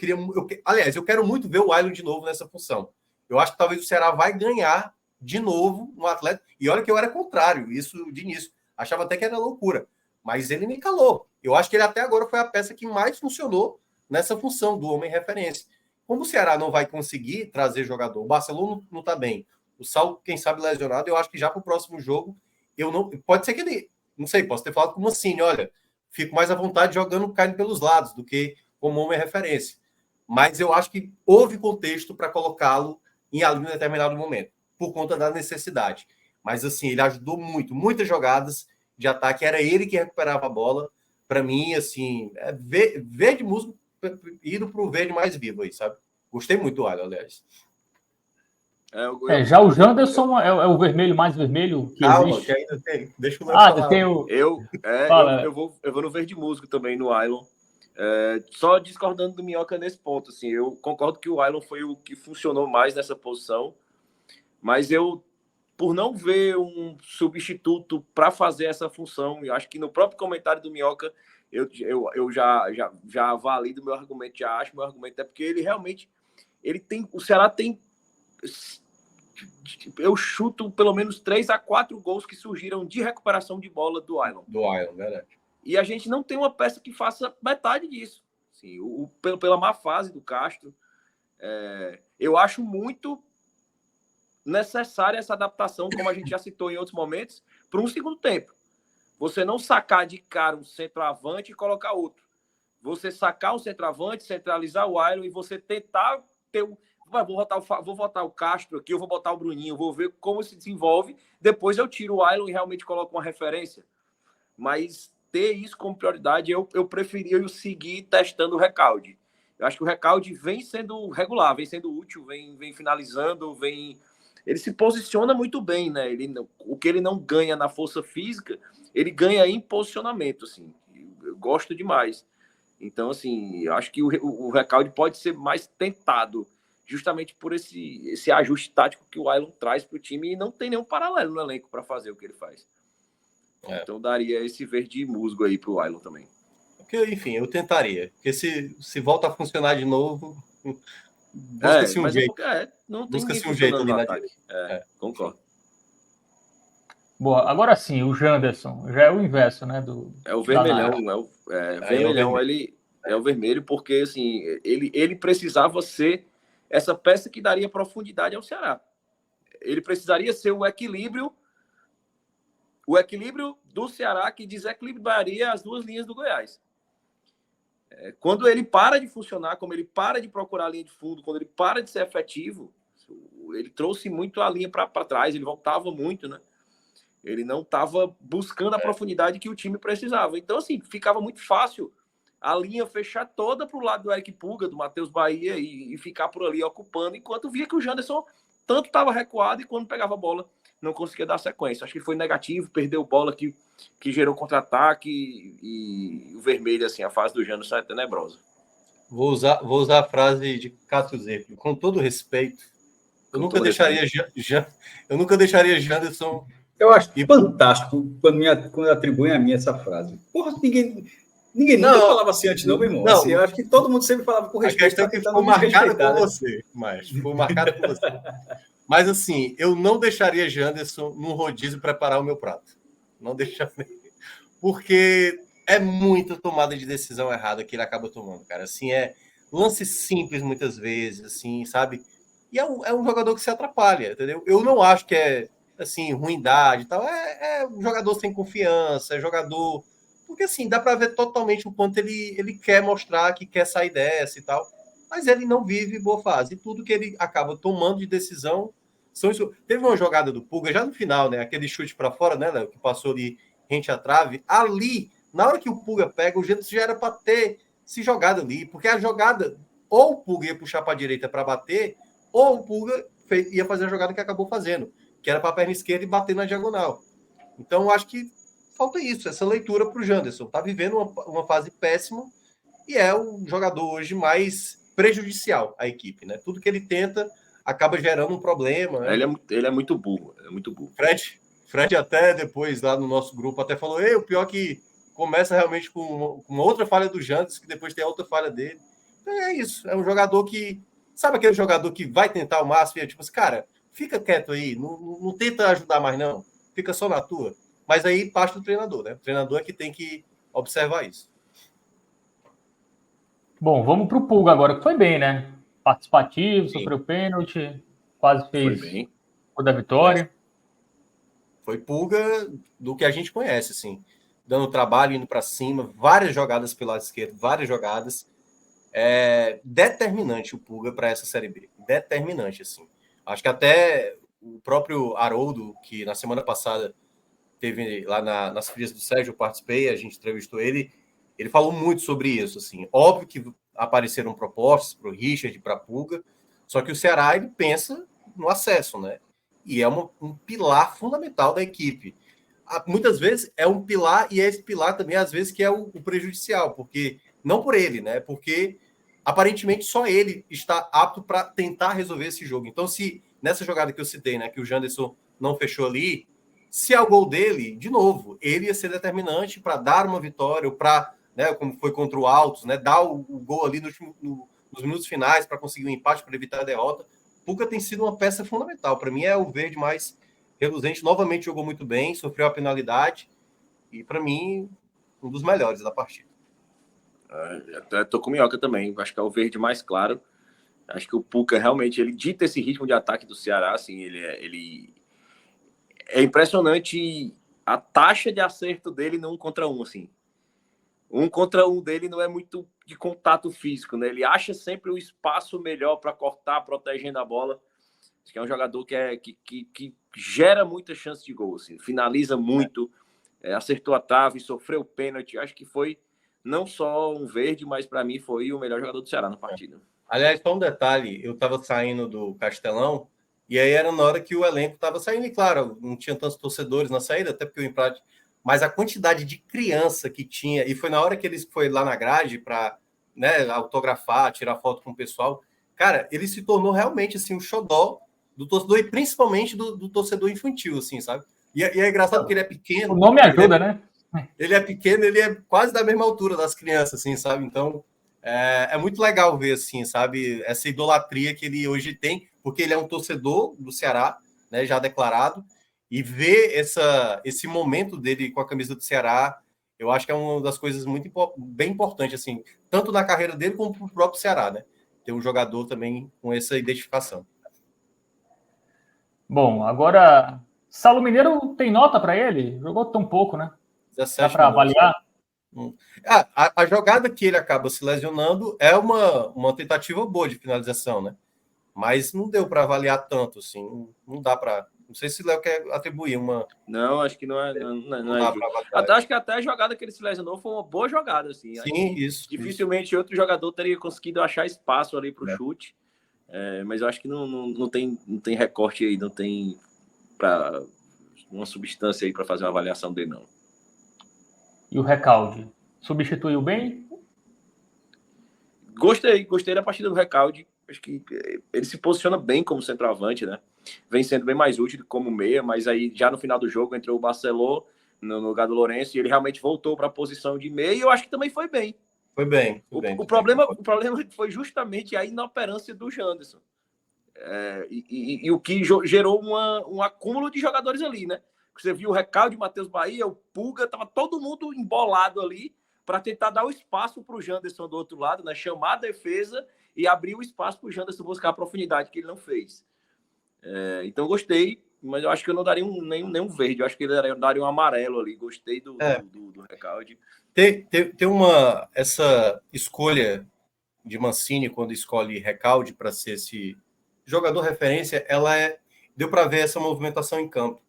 Speaker 3: Aliás, eu quero muito ver o Ailon de novo nessa função. Eu acho que talvez o Ceará vai ganhar de novo um atleta. E olha que eu era contrário, isso de início. Achava até que era loucura. Mas ele me calou. Eu acho que ele até agora foi a peça que mais funcionou nessa função do homem referência. Como o Ceará não vai conseguir trazer jogador, o Barcelona não está bem, o Saulo, quem sabe, lesionado, eu acho que já para o próximo jogo pode ser que ele, não sei, posso ter falado com o Mancini, olha, fico mais à vontade jogando carne pelos lados do que como homem referência. Mas eu acho que houve contexto para colocá-lo em determinado momento, por conta da necessidade. Mas assim, ele ajudou muito, muitas jogadas de ataque, era ele que recuperava a bola. Para mim, assim, verde musgo indo para o verde mais vivo aí, sabe? Gostei muito do Ailon, aliás.
Speaker 1: Já o Janderson é o vermelho mais vermelho que existe.
Speaker 3: Que ainda tem. Deixa eu falar.
Speaker 2: Eu vou no verde musgo também, no Ailon. Só discordando do Minhoca nesse ponto. Assim, eu concordo que o Ailon foi o que funcionou mais nessa posição, mas eu, por não ver um substituto para fazer essa função, eu acho que no próprio comentário do Minhoca, eu já valido meu argumento, já acho meu argumento, é porque ele realmente, o Ceará tem... Eu chuto pelo menos 3 a 4 gols que surgiram de recuperação de bola do Ailon.
Speaker 3: Verdade.
Speaker 2: E a gente não tem uma peça que faça metade disso. Assim, pela má fase do Castro, eu acho muito necessária essa adaptação, como a gente já citou em outros momentos, para um segundo tempo. Você não sacar de cara um centroavante e colocar outro. Você sacar um centroavante, centralizar o Ailon e você tentar ter vou botar o Castro aqui, eu vou botar o Bruninho, vou ver como se desenvolve. Depois eu tiro o Ailon e realmente coloco uma referência. Mas ter isso como prioridade, eu preferia seguir testando o Recalde. Eu acho que o Recalde vem sendo regular, vem sendo útil, vem finalizando, ele se posiciona muito bem, né? O que ele não ganha na força física, ele ganha em posicionamento, assim. Eu gosto demais. Então, assim, eu acho que o Recalde pode ser mais tentado, justamente por esse ajuste tático que o Ailon traz para o time, e não tem nenhum paralelo no elenco para fazer o que ele faz. Então daria esse verde musgo aí para o Ailon também.
Speaker 3: Porque, enfim, eu tentaria. Porque se volta a funcionar de novo, busca-se um jeito.
Speaker 2: Não tem
Speaker 3: busca-se um jeito ali na
Speaker 2: ataque. Concordo.
Speaker 1: Boa. Agora sim, o Janderson já é o inverso, né?
Speaker 2: É o
Speaker 1: da
Speaker 2: vermelhão,
Speaker 1: análise.
Speaker 2: vermelhão, ele é o vermelho, porque assim, ele precisava ser essa peça que daria profundidade ao Ceará. Ele precisaria ser o equilíbrio do Ceará que desequilibraria as duas linhas do Goiás. Quando ele para de funcionar, como ele para de procurar a linha de fundo, quando ele para de ser efetivo, ele trouxe muito a linha para trás, ele voltava muito, né? Ele não estava buscando a profundidade que o time precisava. Então, assim, ficava muito fácil a linha fechar toda para o lado do Eric Pulga, do Matheus Bahia, e ficar por ali ocupando, enquanto via que o Janderson tanto estava recuado e quando pegava a bola não conseguia dar sequência. Acho que foi negativo, perdeu bola que gerou contra-ataque e o vermelho, assim, a fase do Janderson é tenebrosa.
Speaker 3: Vou usar a frase de Cássio Zirpoli. Com todo respeito, eu nunca deixaria Janderson.
Speaker 4: Eu acho fantástico quando atribuem a mim essa frase. Porra, ninguém nunca falava assim antes, não, meu irmão. Assim, eu acho que todo mundo sempre falava com respeito.
Speaker 3: A questão é que ficou marcada por você, mas ficou marcada por você. Mas assim, eu não deixaria Janderson num rodízio preparar o meu prato. Não deixaria. Porque é muita tomada de decisão errada que ele acaba tomando, cara. Assim, é lance simples muitas vezes, assim, sabe? E é um jogador que se atrapalha, entendeu? Eu não acho que é, assim, ruindade e tal. É um jogador sem confiança, é jogador... Porque, assim, dá para ver totalmente o quanto ele quer mostrar que quer sair dessa e tal. Mas ele não vive boa fase. E tudo que ele acaba tomando de decisão são isso. Teve uma jogada do Pulga, já no final, né? Aquele chute para fora, né, Léo? Que passou ali rente à trave. Ali, na hora que o Pulga pega, o Janderson já era para ter se jogado ali. Porque a jogada, ou o Pulga ia puxar para a direita para bater, ou o Pulga ia fazer a jogada que acabou fazendo, que era para a perna esquerda e bater na diagonal. Então, eu acho que falta isso, essa leitura para o Janderson. Está vivendo uma fase péssima e é o jogador hoje mais prejudicial à equipe, né? Tudo que ele tenta acaba gerando um problema. Né?
Speaker 2: Ele é muito burro,
Speaker 3: Fred até depois lá no nosso grupo até falou, o pior que começa realmente com uma outra falha do Janderson, que depois tem a outra falha dele. Então é isso, é um jogador que... Sabe aquele jogador que vai tentar o máximo e é tipo assim, cara, fica quieto aí, não tenta ajudar mais não, fica só na tua. Mas aí parte do treinador, né? O treinador é que tem que observar isso.
Speaker 1: Bom, vamos para o Pulga agora, que foi bem, né? Participativo, sofreu pênalti, quase fez o da vitória.
Speaker 3: Foi Pulga do que a gente conhece, assim. Dando trabalho, indo para cima, várias jogadas pelo lado esquerdo, várias jogadas. Determinante o Pulga para essa Série B. Determinante, assim. Acho que até o próprio Haroldo, que na semana passada teve lá nas frias do Sérgio, eu participei, a gente entrevistou ele falou muito sobre isso, assim. Óbvio que apareceram propostas para o Richard e para a Pulga, só que o Ceará, ele pensa no acesso, né? E é um pilar fundamental da equipe. Muitas vezes é um pilar, e esse pilar também, às vezes, que é o prejudicial, porque não por ele, né? Porque aparentemente só ele está apto para tentar resolver esse jogo. Então, se nessa jogada que eu citei, né, que o Janderson não fechou ali, se é o gol dele, de novo, ele ia ser determinante para dar uma vitória, ou para, né, como foi contra o Altos, né, dar o gol ali nos minutos finais para conseguir um empate, para evitar a derrota. Pulga tem sido uma peça fundamental. Para mim é o verde mais reluzente. Novamente jogou muito bem, sofreu a penalidade e, para mim, um dos melhores da partida.
Speaker 2: Tô com minhoca também. Acho que é o verde mais claro. Acho que o Pulga realmente ele dita esse ritmo de ataque do Ceará. Assim, ele é impressionante a taxa de acerto dele no 1 contra 1, assim. 1 contra 1 dele não é muito de contato físico, né? Ele acha sempre o espaço melhor para cortar, protegendo a bola. Acho que é um jogador que gera muita chance de gol, assim. Finaliza muito, acertou a trave, sofreu pênalti. Acho que foi não só um verde, mas para mim foi o melhor jogador do Ceará na partida.
Speaker 3: Aliás, só um detalhe, eu estava saindo do Castelão, e aí era na hora que o elenco estava saindo, e claro, não tinha tantos torcedores na saída, até porque o empate, mas a quantidade de criança que tinha, e foi na hora que eles foi lá na grade para, né, autografar, tirar foto com o pessoal, cara, ele se tornou realmente assim, um xodó do torcedor, e principalmente do torcedor infantil, assim, sabe? E é engraçado porque ele é pequeno.
Speaker 1: O nome ajuda, né?
Speaker 3: Ele é pequeno, ele é quase da mesma altura das crianças, assim, sabe? Então, é muito legal ver, assim, sabe? Essa idolatria que ele hoje tem, porque ele é um torcedor do Ceará, né, já declarado, E ver esse momento dele com a camisa do Ceará, eu acho que é uma das coisas bem importantes, assim, tanto na carreira dele como para o próprio Ceará, né? Ter um jogador também com essa identificação.
Speaker 1: Bom, agora, Saulo Mineiro tem nota para ele? Jogou tão pouco, né?
Speaker 3: 17
Speaker 1: Dá para avaliar?
Speaker 3: A jogada que ele acaba se lesionando é uma tentativa boa de finalização, né? Mas não deu para avaliar tanto, assim. Não dá para. Não sei se o Léo quer atribuir uma.
Speaker 2: Não, acho que não é justo. Acho que até a jogada que ele se lesionou foi uma boa jogada, assim.
Speaker 3: Sim, isso.
Speaker 2: Dificilmente outro jogador teria conseguido achar espaço ali para o chute. Mas eu acho que não tem recorte aí, não tem para uma substância aí para fazer uma avaliação dele, não.
Speaker 1: E o Recalde? Substituiu bem?
Speaker 2: Gostei da partida do Recalde. Acho que ele se posiciona bem como centroavante, né? Vem sendo bem mais útil como meia, mas aí já no final do jogo entrou o Barceló no lugar do Lourenço e ele realmente voltou para a posição de meia e eu acho que também foi bem.
Speaker 3: Foi bem.
Speaker 2: O problema foi justamente a inoperância do Janderson. E o que gerou um acúmulo de jogadores ali, né? Você viu o Recalde, Matheus Bahia, o Pulga, tava todo mundo embolado ali para tentar dar o espaço para o Janderson do outro lado, né? Chamar a defesa e abrir o espaço para o Janderson buscar a profundidade que ele não fez. Então gostei, mas eu acho que eu não daria nenhum verde, eu acho que ele daria um amarelo ali. Gostei do Recalde.
Speaker 3: Tem essa escolha de Mancini quando escolhe Recalde para ser esse jogador referência, deu para ver essa movimentação em campo.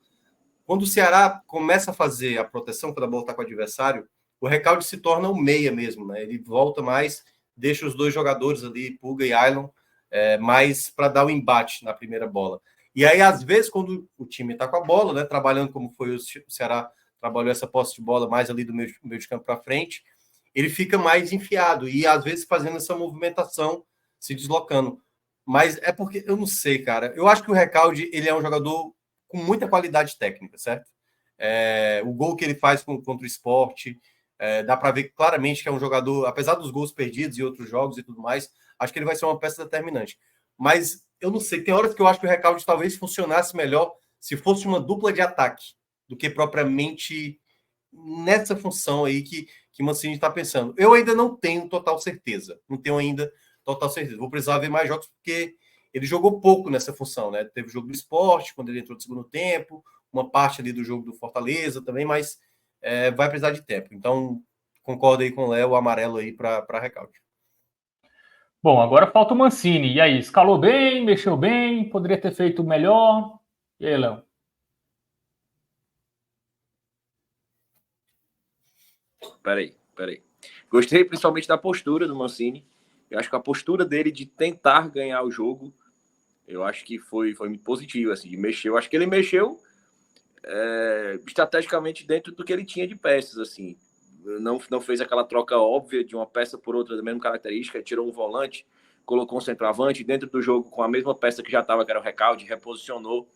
Speaker 3: Quando o Ceará começa a fazer a proteção, quando a bola está com o adversário, o Recalde se torna um meia mesmo, né? Ele volta mais, deixa os dois jogadores ali, Pulga e Ailon, mais para dar o embate na primeira bola. E aí, às vezes, quando o time está com a bola, né, trabalhando como foi o Ceará, trabalhou essa posse de bola mais ali do meio de campo para frente, ele fica mais enfiado e, às vezes, fazendo essa movimentação, se deslocando. Mas é porque, eu não sei, cara, eu acho que o Recalde, ele é um jogador com muita qualidade técnica, certo? O gol que ele faz contra o Sport, dá para ver claramente que é um jogador, apesar dos gols perdidos e outros jogos e tudo mais, acho que ele vai ser uma peça determinante. Mas eu não sei, tem horas que eu acho que o Recalde talvez funcionasse melhor se fosse uma dupla de ataque do que propriamente nessa função aí que Mancini está pensando. Eu ainda não tenho total certeza. Vou precisar ver mais jogos porque ele jogou pouco nessa função, né? Teve o jogo do Sport, quando ele entrou no segundo tempo, uma parte ali do jogo do Fortaleza também, mas vai precisar de tempo. Então, concordo aí com o Léo, o amarelo aí para Recalde.
Speaker 1: Bom, agora falta o Mancini. E aí, escalou bem, mexeu bem, poderia ter feito melhor. E aí, Léo?
Speaker 2: Peraí. Gostei principalmente da postura do Mancini. Eu acho que a postura dele de tentar ganhar o jogo, eu acho que foi muito positivo, assim, de mexer. Eu acho que ele mexeu estrategicamente dentro do que ele tinha de peças, assim. Não fez aquela troca óbvia de uma peça por outra da mesma característica, tirou um volante, colocou um centroavante dentro do jogo com a mesma peça que já estava, que era o Recalde, reposicionou.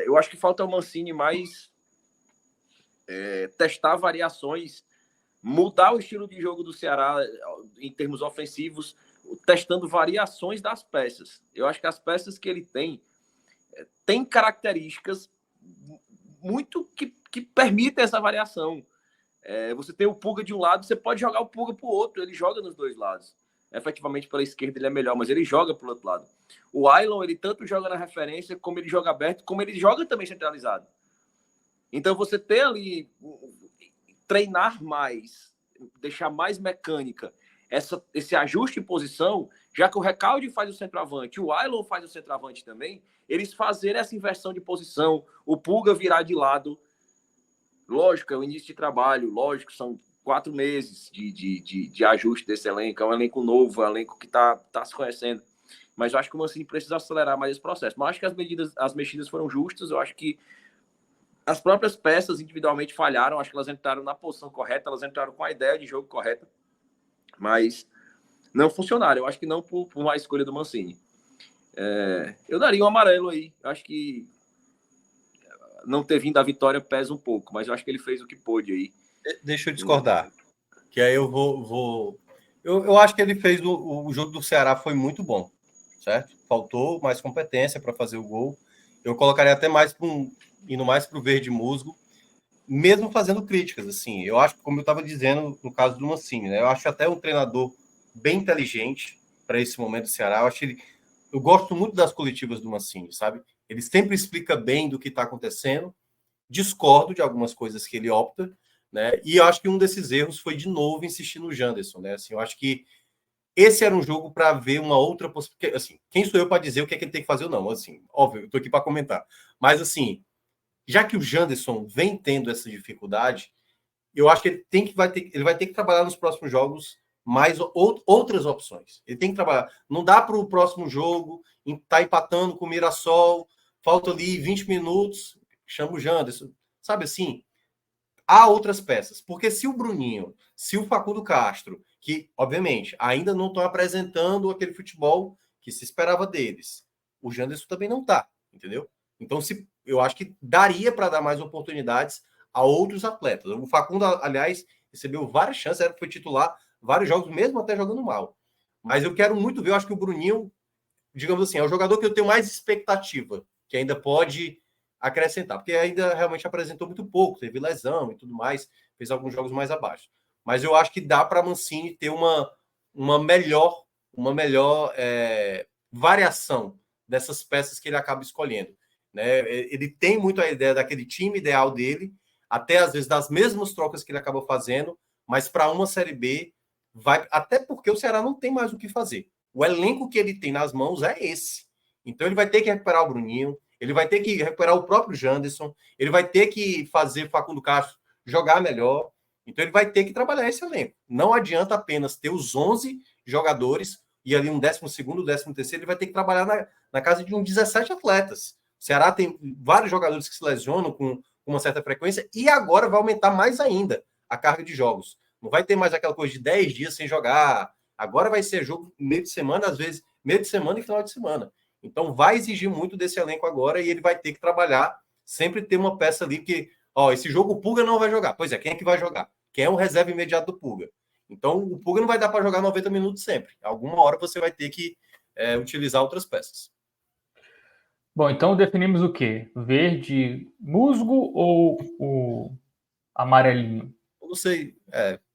Speaker 2: Eu acho que falta o Mancini mais testar variações, mudar o estilo de jogo do Ceará em termos ofensivos, testando variações das peças. Eu acho que as peças que ele tem características muito que permitem essa variação. Você tem o Pulga de um lado, você pode jogar o Pulga para o outro, ele joga nos dois lados. Efetivamente, pela esquerda ele é melhor, mas ele joga para o outro lado. O Ailon, ele tanto joga na referência, como ele joga aberto, como ele joga também centralizado. Então, você ter ali, treinar mais, deixar mais mecânica, esse ajuste em posição, já que o Recalde faz o centroavante, o Ailon faz o centroavante também, eles fazerem essa inversão de posição, o Pulga virar de lado. Lógico, é o início de trabalho, lógico, são 4 meses de ajuste desse elenco, é um elenco novo, é um elenco que está se conhecendo, mas eu acho que o Mancini precisa acelerar mais esse processo. Mas acho que as mexidas foram justas, eu acho que as próprias peças individualmente falharam, acho que elas entraram na posição correta, elas entraram com a ideia de jogo correta, mas não funcionaram, eu acho que não por uma escolha do Mancini. Eu daria um amarelo aí, eu acho que não ter vindo a vitória pesa um pouco, mas eu acho que ele fez o que pôde aí.
Speaker 3: Deixa eu discordar, que aí eu vou... Eu acho que ele fez o jogo do Ceará foi muito bom, certo? Faltou mais competência para fazer o gol eu colocaria até mais indo mais para o verde musgo, mesmo fazendo críticas, assim. Eu acho, como eu estava dizendo no caso do Mancini, né? Eu acho até um treinador bem inteligente para esse momento do Ceará. Eu gosto muito das coletivas do Mancini, sabe? Ele sempre explica bem do que está acontecendo. Discordo de algumas coisas que ele opta, né? E eu acho que um desses erros foi de novo insistir no Janderson, né? Assim, eu acho que esse era um jogo para ver uma outra possibilidade. Assim, quem sou eu para dizer o que é que ele tem que fazer ou não? Assim, óbvio, eu estou aqui para comentar. Mas assim, já que o Janderson vem tendo essa dificuldade, eu acho que ele vai ter que trabalhar nos próximos jogos mais outras opções. Ele tem que trabalhar. Não dá para o próximo jogo estar empatando com o Mirassol, falta ali 20 minutos, chama o Janderson. Sabe assim? Há outras peças. Porque se o Bruninho, se o Facundo Castro, que, obviamente, ainda não estão apresentando aquele futebol que se esperava deles, o Janderson também não está, entendeu? Então, eu acho que daria para dar mais oportunidades a outros atletas. O Facundo, aliás, recebeu várias chances, foi titular vários jogos, mesmo até jogando mal. Mas eu quero muito ver, eu acho que o Bruninho, digamos assim, é o jogador que eu tenho mais expectativa, que ainda pode acrescentar, porque ainda realmente apresentou muito pouco, teve lesão e tudo mais, fez alguns jogos mais abaixo. Mas eu acho que dá para Mancini ter uma melhor variação dessas peças que ele acaba escolhendo. Né? Ele tem muito a ideia daquele time ideal dele, até às vezes das mesmas trocas que ele acaba fazendo, mas para uma Série B, até porque o Ceará não tem mais o que fazer. O elenco que ele tem nas mãos é esse. Então ele vai ter que recuperar o Bruninho, ele vai ter que recuperar o próprio Janderson, ele vai ter que fazer Facundo Castro jogar melhor. Então ele vai ter que trabalhar esse elenco. Não adianta apenas ter os 11 jogadores e ali um 12º, 13º, ele vai ter que trabalhar na casa de uns 17 atletas. O Ceará tem vários jogadores que se lesionam com uma certa frequência e agora vai aumentar mais ainda a carga de jogos. Não vai ter mais aquela coisa de 10 dias sem jogar. Agora vai ser jogo meio de semana, às vezes meio de semana e final de semana. Então vai exigir muito desse elenco agora e ele vai ter que trabalhar, sempre ter uma peça ali que, esse jogo o Pulga não vai jogar. Pois é, quem é que vai jogar? Quem é o reserva imediato do Pulga? Então o Pulga não vai dar para jogar 90 minutos sempre. Alguma hora você vai ter que utilizar outras peças.
Speaker 1: Bom, então definimos o quê? Verde musgo ou o amarelinho?
Speaker 3: Eu não sei,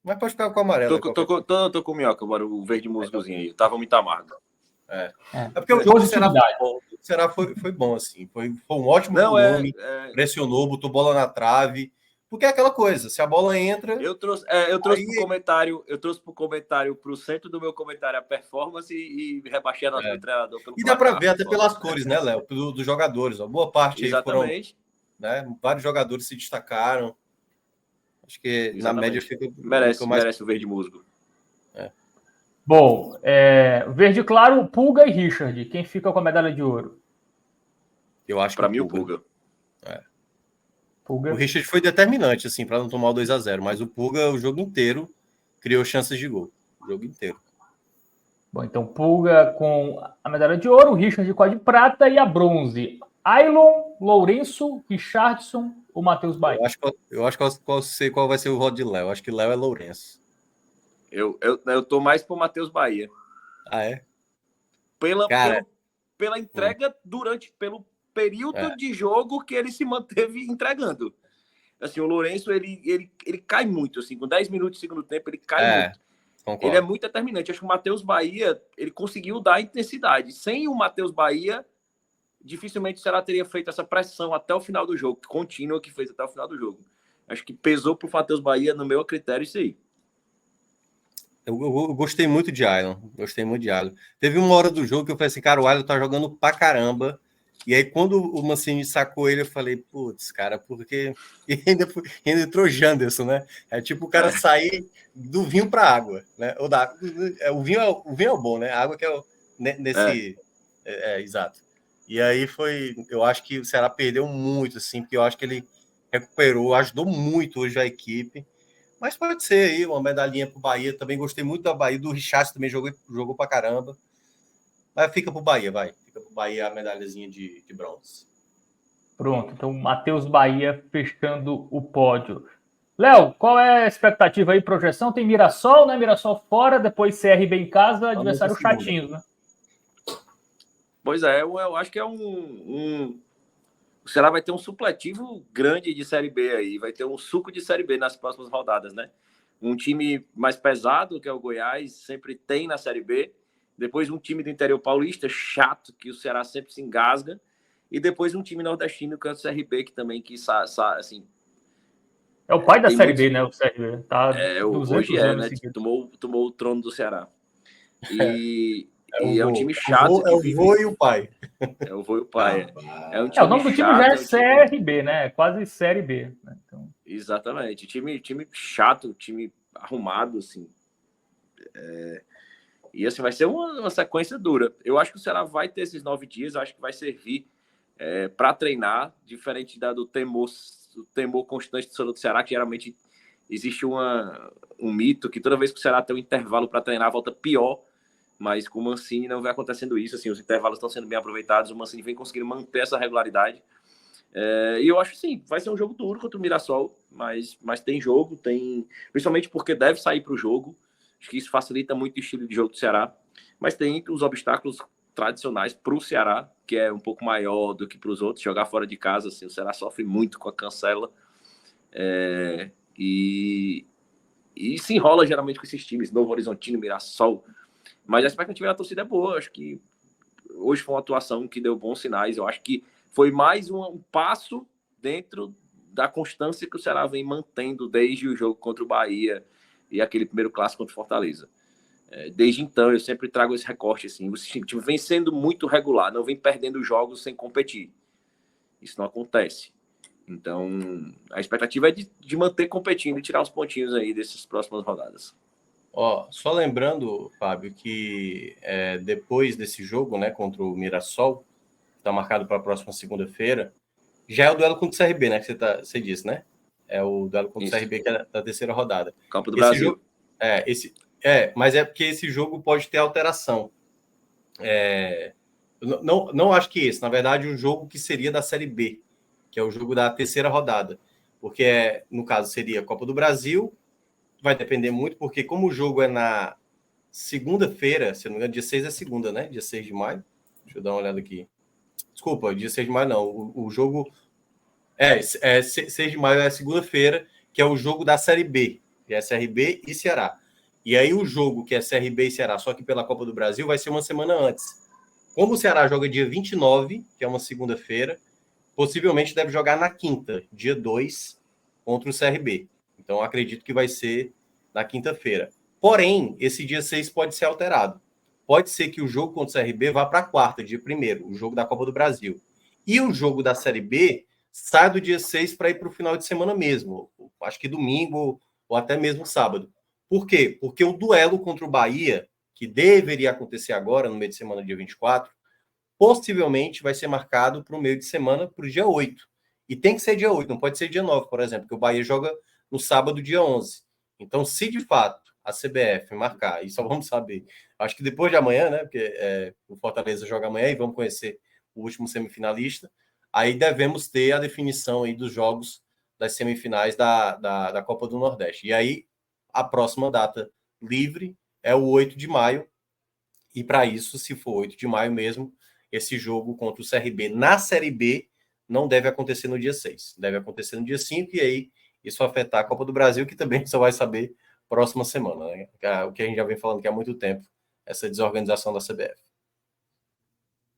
Speaker 3: mas pode ficar com o amarelo.
Speaker 2: Tô com o minhoca, agora o verde musgozinho aí. Tava muito amargo.
Speaker 3: É porque o jogo do Ceará foi bom, assim. Foi um ótimo volume, pressionou, botou bola na trave. Porque é aquela coisa, se a bola entra...
Speaker 2: Eu trouxe pro comentário, pro centro do meu comentário, a performance e rebaixei a nota do treinador pelo
Speaker 3: E dá para ver até pelas cores, né, Léo? Dos jogadores. Ó. Boa parte
Speaker 2: Exatamente.
Speaker 3: Aí foram... Né, vários jogadores se destacaram. Acho que
Speaker 2: Exatamente.
Speaker 3: Na média fica...
Speaker 2: Merece o verde musgo.
Speaker 1: Bom, verde claro, Pulga e Richard. Quem fica com a medalha de ouro?
Speaker 3: Eu acho que
Speaker 2: para mim o Pulga.
Speaker 1: Pulga.
Speaker 3: O Richard foi determinante, assim, para não tomar o 2-0, mas o Pulga, o jogo inteiro, criou chances de gol. O jogo inteiro.
Speaker 1: Bom, então Pulga com a medalha de ouro, o Richard com a de prata e a bronze. Ailon, Lourenço, Richardson ou Matheus Bahia?
Speaker 3: Eu acho que eu sei qual vai ser o voto de Léo. Acho que Léo é Lourenço.
Speaker 2: Eu tô mais pro Matheus Bahia.
Speaker 3: Ah, é?
Speaker 2: Pela entrega pelo período de jogo que ele se manteve entregando. Assim, o Lourenço, ele cai muito, assim, com 10 minutos de segundo tempo, ele cai muito. Concordo. Ele é muito determinante. Acho que o Matheus Bahia, ele conseguiu dar intensidade. Sem o Matheus Bahia, dificilmente o Ceará teria feito essa pressão até o final do jogo, contínua que fez até o final do jogo. Acho que pesou pro Matheus Bahia, no meu critério, isso aí.
Speaker 3: Eu gostei muito de Ailon. Teve uma hora do jogo que eu falei assim, cara, o Ailon tá jogando pra caramba. E aí, quando o Mancini sacou ele, eu falei, putz, cara, porque ainda entrou Janderson, né? É tipo o cara sair do vinho pra água, né? O vinho é o bom, né? A água que é nesse... exato. E aí eu acho que o Ceará perdeu muito, assim, porque eu acho que ele recuperou, ajudou muito hoje a equipe. Mas pode ser aí uma medalhinha pro Bahia. Também gostei muito da Bahia. Do Richard também jogou pra caramba. Mas fica pro Bahia, vai. Fica pro Bahia a medalhazinha de bronze.
Speaker 1: Pronto. Então, Matheus Bahia fechando o pódio. Léo, qual é a expectativa aí? Projeção? Tem Mirassol, né? Mirassol fora, depois CRB em casa, adversário chatinho, né?
Speaker 2: Pois é, eu acho que é um Ceará vai ter um supletivo grande de Série B aí, vai ter um suco de Série B nas próximas rodadas, né? Um time mais pesado, que é o Goiás, sempre tem na Série B. Depois um time do interior paulista, chato, que o Ceará sempre se engasga. E depois um time nordestino, que é o CRB, que também, assim...
Speaker 1: É o pai da Série B, né? O CRB. Tá 200
Speaker 2: hoje
Speaker 1: anos
Speaker 2: né?
Speaker 1: seguidos.
Speaker 2: Tomou o trono do Ceará. E
Speaker 3: É
Speaker 2: um time chato.
Speaker 3: É o vô e o pai.
Speaker 2: É o vô e o pai.
Speaker 3: É
Speaker 2: um time
Speaker 1: o nome do time
Speaker 2: chato,
Speaker 1: já é CRB, né? É quase Série B. Né? Então...
Speaker 2: Exatamente. Time chato, time arrumado, assim. E assim, vai ser uma sequência dura. Eu acho que o Ceará vai ter esses 9 dias, eu acho que vai servir para treinar, diferente do temor constante do Ceará, que geralmente existe um mito que toda vez que o Ceará tem um intervalo para treinar, volta pior, mas com o Mancini não vai acontecendo isso, assim, os intervalos estão sendo bem aproveitados, o Mancini vem conseguindo manter essa regularidade. E eu acho que sim, vai ser um jogo duro contra o Mirassol, mas tem jogo, principalmente porque deve sair para o jogo. Acho que isso facilita muito o estilo de jogo do Ceará. Mas tem os obstáculos tradicionais para o Ceará, que é um pouco maior do que para os outros. Jogar fora de casa, assim, o Ceará sofre muito com a cancela. E se enrola geralmente com esses times, Novo Horizontino, Mirassol. Mas a expectativa da torcida é boa. Acho que hoje foi uma atuação que deu bons sinais. Eu acho que foi mais um passo dentro da constância que o Ceará vem mantendo desde o jogo contra o Bahia e aquele primeiro clássico contra o Fortaleza. Desde então, eu sempre trago esse recorte, assim, o time vem sendo muito regular, não vem perdendo jogos sem competir. Isso não acontece. Então, a expectativa é de manter competindo e tirar os pontinhos aí dessas próximas rodadas.
Speaker 3: Só lembrando, Fábio, que depois desse jogo, né, contra o Mirassol, que está marcado para a próxima segunda-feira, já é o duelo contra o CRB, né, que você disse, né? É o duelo contra o CRB, que é da terceira rodada.
Speaker 2: Copa do Brasil.
Speaker 3: Mas é porque esse jogo pode ter alteração. Não acho que esse. Na verdade, o jogo que seria da Série B, que é o jogo da terceira rodada. Porque, no caso, seria a Copa do Brasil. Vai depender muito, porque como o jogo é na segunda-feira, se não me engano, dia 6 é segunda, né? Dia 6 de maio. Deixa eu dar uma olhada aqui. Desculpa, dia 6 de maio não. O jogo... 6 de maio é segunda-feira, que é o jogo da Série B, que é CRB e Ceará. E aí o jogo que é CRB e Ceará, só que pela Copa do Brasil, vai ser uma semana antes. Como o Ceará joga dia 29, que é uma segunda-feira, possivelmente deve jogar na quinta, dia 2, contra o CRB. Então acredito que vai ser na quinta-feira. Porém, esse dia 6 pode ser alterado. Pode ser que o jogo contra o CRB vá para a quarta, dia 1º, o jogo da Copa do Brasil. E o jogo da Série B sai do dia 6 para ir para o final de semana mesmo. Acho que domingo ou até mesmo sábado. Por quê? Porque o duelo contra o Bahia, que deveria acontecer agora, no meio de semana, dia 24, possivelmente vai ser marcado para o meio de semana, para o dia 8. E tem que ser dia 8, não pode ser dia 9, por exemplo, porque o Bahia joga no sábado, dia 11. Então, se de fato a CBF marcar, e só vamos saber, acho que depois de amanhã, né? Porque o Fortaleza joga amanhã e vamos conhecer o último semifinalista. Aí devemos ter a definição aí dos jogos das semifinais da Copa do Nordeste. E aí, a próxima data livre é o 8 de maio. E para isso, se for 8 de maio mesmo, esse jogo contra o CRB na Série B não deve acontecer no dia 6. Deve acontecer no dia 5 e aí isso afetar a Copa do Brasil, que também só vai saber próxima semana. Né? O que a gente já vem falando que há muito tempo, essa desorganização da CBF.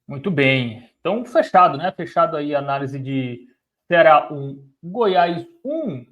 Speaker 1: Muito bem. Então, fechado, né? Fechado aí a análise de Ceará 1, Goiás 1.